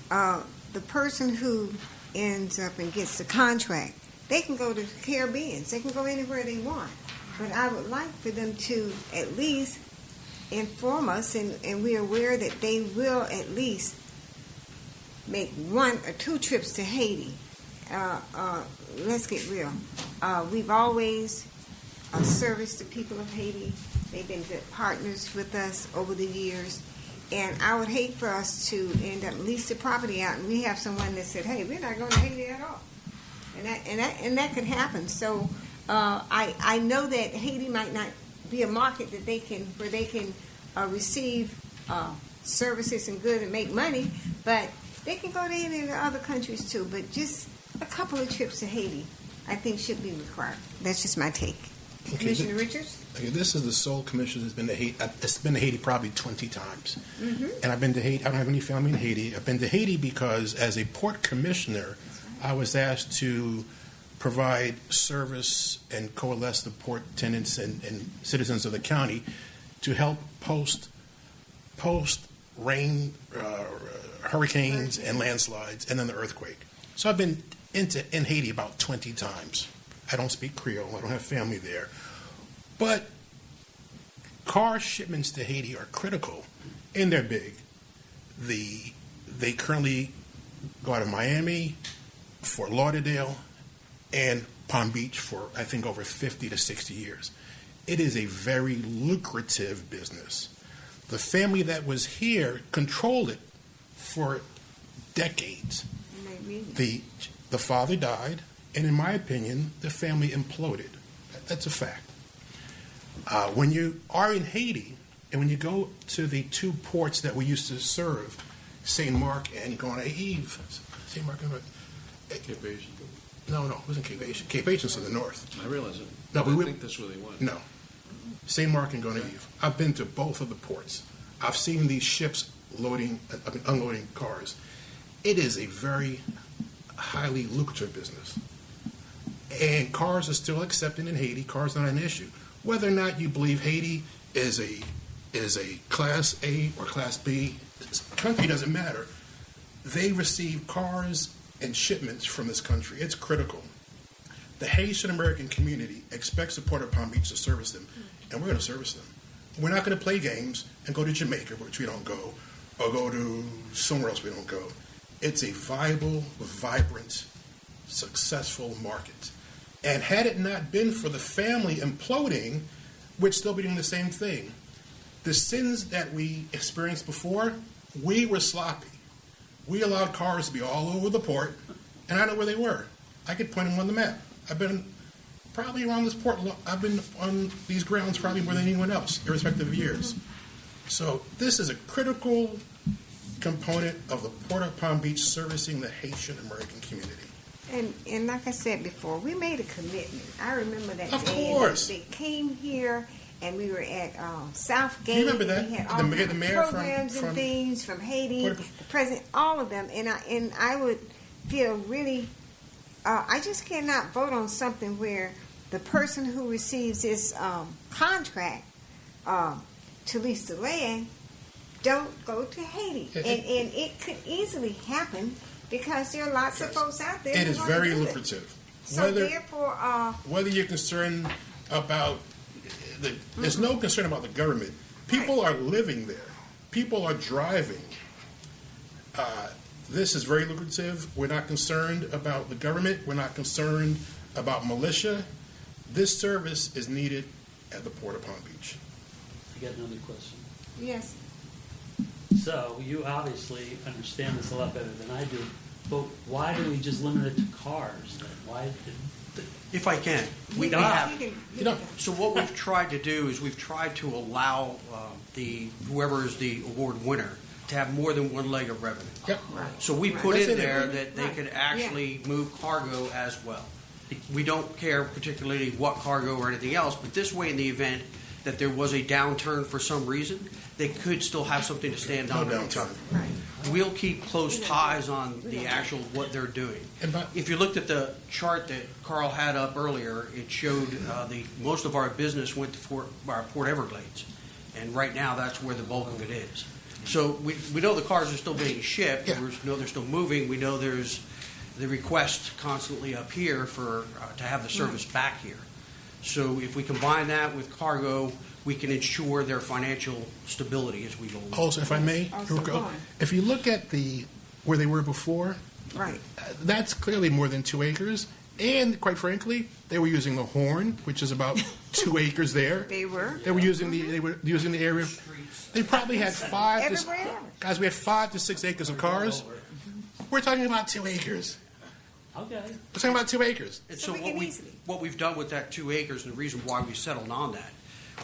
The person who ends up and gets the contract, they can go to the Caribbean. They can go anywhere they want. But I would like for them to at least inform us, and we're aware that they will at least make 1 or 2 trips to Haiti. Let's get real. We've always serviced the people of Haiti. They've been good partners with us over the years. And I would hate for us to end up lease the property out, and we have someone that said, "Hey, we're not going to Haiti at all," and that could happen. So I know that Haiti might not be a market that they can receive services and good and make money, but they can go to any of the other countries too. But just a couple of trips to Haiti, I think, should be required. That's just my take. Okay, Commissioner Richards? Okay, this is the sole commission that's been to Haiti. It's been to Haiti probably 20 times. Mm-hmm. And I've been to Haiti. I don't have any family in Haiti. I've been to Haiti because, as a port commissioner, I was asked to provide service and coalesce the port tenants and citizens of the county to help post rain, hurricanes and landslides, and then the earthquake. So I've been in Haiti about 20 times. I don't speak Creole. I don't have family there. But car shipments to Haiti are critical, and they're big. They currently go out of Miami, Fort Lauderdale, and Palm Beach for, I think, over 50 to 60 years. It is a very lucrative business. The family that was here controlled it for decades. The father died, and in my opinion, the family imploded. That's a fact. When you are in Haiti, and when you go to the 2 ports that we used to serve, Saint Mark and Gonaive, Saint Mark and Cape Haitian. No, it wasn't Cape Haitian. Cape Haitian's to the north. I realize it. No, I but think that's where they went. No. St. Mark and Gonaive. I've been to both of the ports. I've seen these ships unloading cars. It is a very highly lucrative business. And cars are still accepted in Haiti. Cars are not an issue. Whether or not you believe Haiti is a Class A or Class B country doesn't matter. They receive cars and shipments from this country. It's critical. The Haitian American community expects the Port of Palm Beach to service them, and we're going to service them. We're not going to play games and go to Jamaica, which we don't go, or go to somewhere else we don't go. It's a viable, vibrant, successful market. And had it not been for the family imploding, we'd still be doing the same thing. The sins that we experienced before, we were sloppy. We allowed cars to be all over the port, and I know where they were. I could point them on the map. I've been probably around this port. I've been on these grounds probably more than anyone else, irrespective of years. So this is a critical component of the Port of Palm Beach servicing the Haitian American community. And like I said before, we made a commitment. I remember that Of day. course. They came here, and we were at Southgate. Do you remember that? We had The all mayor kinds of from- programs from and things from Haiti, Puerto- the president, all of them. And I would feel really, I just cannot vote on something where the person who receives this contract to lease the land don't go to Haiti. And it could easily happen because there are lots of folks out there It who is wanna very do it. lucrative. So therefore, Whether you're concerned about there's no concern about the government. People are living there. People are driving. This is very lucrative. We're not concerned about the government. We're not concerned about militia. This service is needed at the Port of Palm Beach. I got another question. yes. So you obviously understand this a lot better than I do, but why do we just limit it to cars then? Why? If I can, we You have. can- So what we've tried to do is we've tried to allow whoever is the award winner to have more than one leg of revenue. Yep. So we put That's in in there there. that they could actually move cargo as well. We don't care particularly what cargo or anything else, but this way, in the event that there was a downturn for some reason, they could still have something to stand No on. downtime. We'll keep close ties on the actual what they're doing. If you looked at the chart that Carl had up earlier, it showed most of our business went to our Port Everglades, and right now that's where the bulk of it is. So we know the cars are still being shipped. Yeah. We know they're still moving. We know there's the request constantly up here for, to have the service back here. So if we combine that with cargo, we can ensure their financial stability as we go along. Also, if I may, Also gone. if you look at where they were before, Right. that's clearly more than 2 acres. And quite frankly, they were using the Horn, which is about 2 acres there. They were. They were using the area. They probably had Everywhere else. guys. We had 5 to 6 acres of cars. We're talking about 2 acres. Okay. We're talking about 2 acres. And So so we what can easily- what we've done with that 2 acres, and the reason why we settled on that,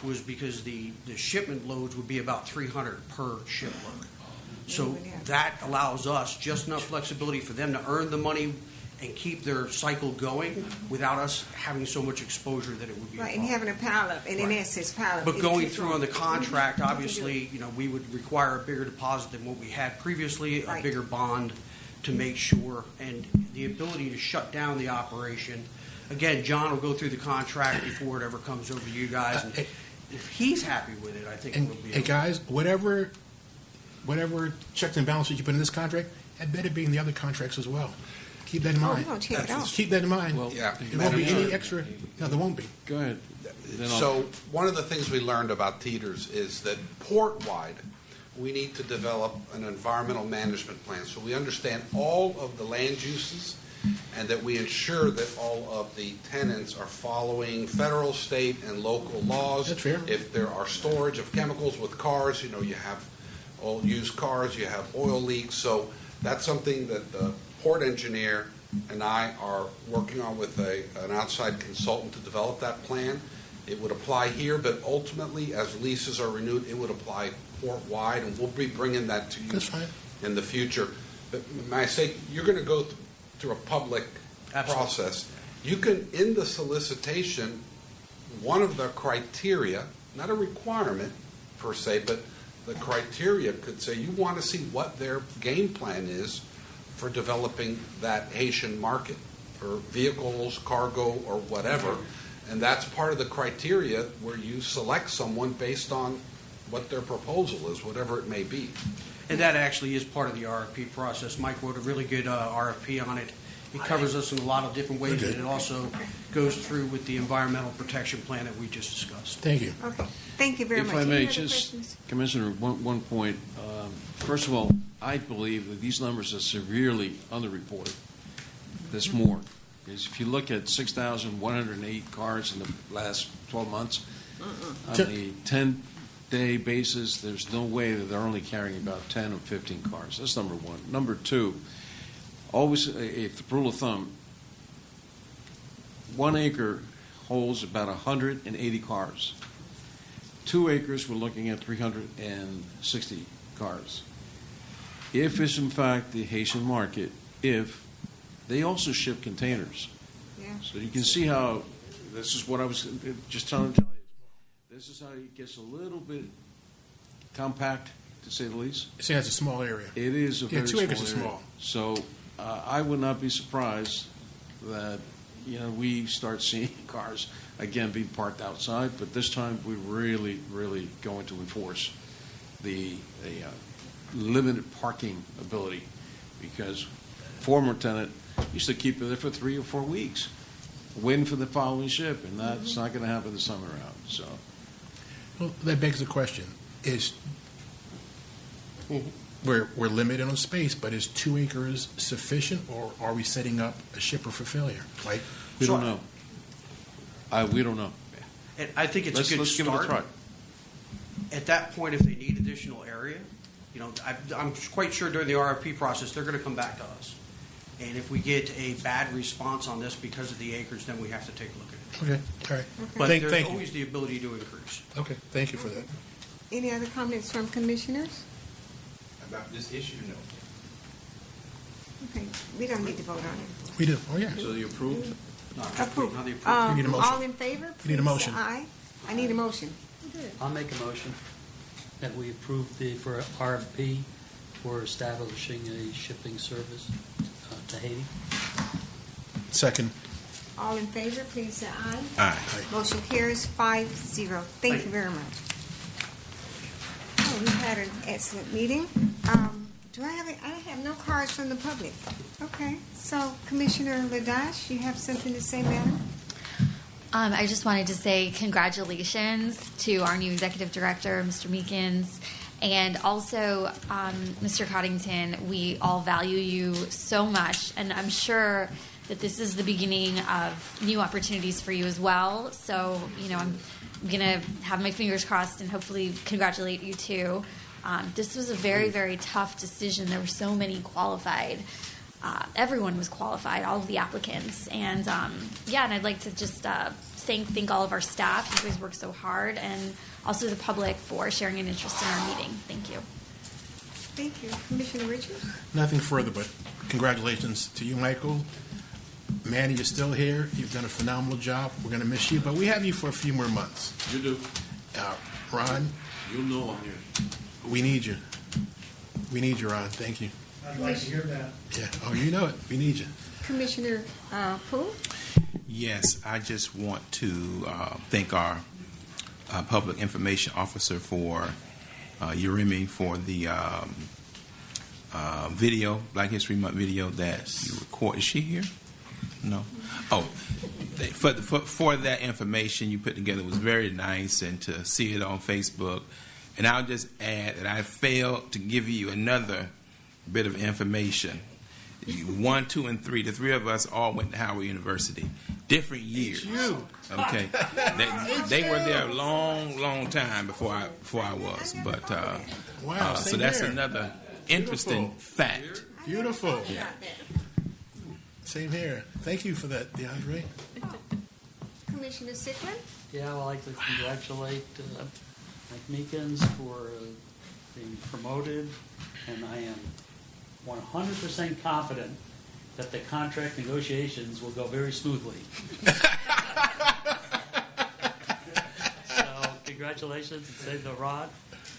was because the shipment loads would be about 300 per shipload. So that allows us just enough flexibility for them to earn the money and keep their cycle going without us having so much exposure that it would be a Right, and problem. having a pile up, and in Right. essence, pile up. But it going keeps through on. on the contract, Mhm. obviously, we would require a bigger deposit than what we had previously, a Right. bigger bond to make sure, and the ability to shut down the operation. Again, John will go through the contract before it ever comes over to you guys. And if he's happy with it, I think it And will be. hey, guys, whatever checks and balances you put in this contract, that better be in the other contracts as well. Keep that in Oh, mind. we're gonna check it out. Keep that in mind. Well, Yeah. There won't be Madam any Chair. extra. No, there won't be. Go ahead. Then I'll- So one of the things we learned about Teeters is that port-wide, we need to develop an environmental management plan so we understand all of the land uses and that we ensure that all of the tenants are following federal, state, and local laws. That's fair. If there are storage of chemicals with cars, you have all used cars, you have oil leaks. So that's something that the port engineer and I are working on with an outside consultant to develop that plan. It would apply here, but ultimately, as leases are renewed, it would apply port-wide, and we'll be bringing that to you That's fine. in the future. But may I say, you're going to go through a public Absolutely. process. You can, in the solicitation, one of the criteria, not a requirement per se, but the criteria could say you want to see what their game plan is for developing that Haitian market for vehicles, cargo, or whatever. And that's part of the criteria where you select someone based on what their proposal is, whatever it may be. And that actually is part of the RFP process. Mike wrote a really good RFP on it. It covers us in a lot of different ways, and it also goes through with the environmental protection plan that we just discussed. Thank you. Okay, thank you very If much. I Any may, other just, questions? Commissioner, one point. First of all, I believe that these numbers are severely underreported. There's more. Because if you look at 6,108 cars in the last 12 months, on a 10-day basis, there's no way that they're only carrying about 10 or 15 cars. That's number one. Number two, always, if the rule of thumb, 1 acre holds about 180 cars. 2 acres, we're looking at 360 cars. If it's in fact the Haitian market, if they also ship containers. Yeah. So you can see how, this is what I was just trying to tell you. This is how it gets a little bit compact, to say the least. See, that's a small area. It is a Yeah, very 2 small acres is area. small. So I would not be surprised that we start seeing cars again being parked outside, but this time we're really, really going to enforce the limited parking ability, because former tenant used to keep it there for 3 or 4 weeks, waiting for the following ship, and that's not going to happen this time around. So Well, that begs the question: is we're limited on space, but is 2 acres sufficient, or are we setting up a shipper for failure? Like, we don't know. We don't know. And I think it's Let's a good give it a start. try. At that point, if they need additional area, I'm quite sure during the RFP process, they're going to come back to us. And if we get a bad response on this because of the acres, then we have to take a look at it. okay, all right. But Thank there's you. always the ability to increase. Okay, thank you for that. Any other comments from commissioners? About this issue, no. Okay, we don't need to vote on it. We do. Oh yeah. So you approve? Approve. Now the approval. We need a motion. All in favor? We need a please motion. say aye. I need a motion. I'll make a motion that we approve for RFP for establishing a shipping service to Haiti. Second. All in favor, please say aye. Aye. Motion carries 5-0. Thank you very much. Oh, we've had an excellent meeting. Do I have have no cards from the public. Okay, so Commissioner Ladash, you have something to say, madam? I just wanted to say congratulations to our new executive director, Mr. Meekins, and also Mr. Coddington. We all value you so much, and I'm sure that this is the beginning of new opportunities for you as well. So, I'm going to have my fingers crossed and hopefully congratulate you too. This was a very, very tough decision. There were so many qualified. Everyone was qualified, all of the applicants. And, and I'd like to just thank all of our staff. You guys worked so hard. And also the public for sharing an interest in our meeting. Thank you. Thank you. Commissioner Richards? Nothing further, but congratulations to you, Michael. Manny, you're still here. You've done a phenomenal job. We're going to miss you, but we have you for a few more months. You do. Ron? You know I'm here. We need you. We need you, Ron. Thank you. I'd like to hear that. Yeah. Oh, you know it. We need you. Commissioner Poole? Yes, I just want to thank our public information officer for Urimi for the video, Black History Month video that you recorded. Is she here? No. Oh, for that information you put together was very nice, and to see it on Facebook. And I'll just add that I failed to give you another bit of information. 1, 2, and 3. The three of us all went to Howard University. Different years. Okay. They were there a long time before I was. But wow, so that's here. another interesting fact. Beautiful. Yeah. Same here. Thank you for that, DeAndre. Commissioner Sickland? Yeah, I'd like to congratulate Mike Meekins for being promoted, and I am 100% confident that the contract negotiations will go very smoothly. So, congratulations and save the rod.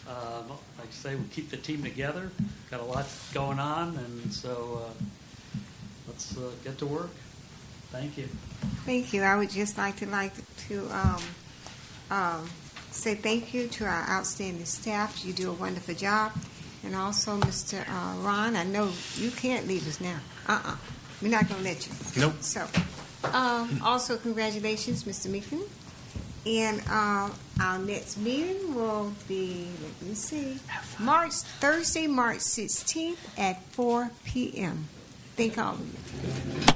Like I say, we'll keep the team together. Got a lot going on, and so let's get to work. Thank you. Thank you. I would just like to say thank you to our outstanding staff. You do a wonderful job. And also, Mr. Ron, I know you can't leave us now. We're not going to let you. Nope. So, also, congratulations, Mr. Meekins. And our next meeting will be, let me see, Thursday, March 16th at 4 p.m. Thank all of you.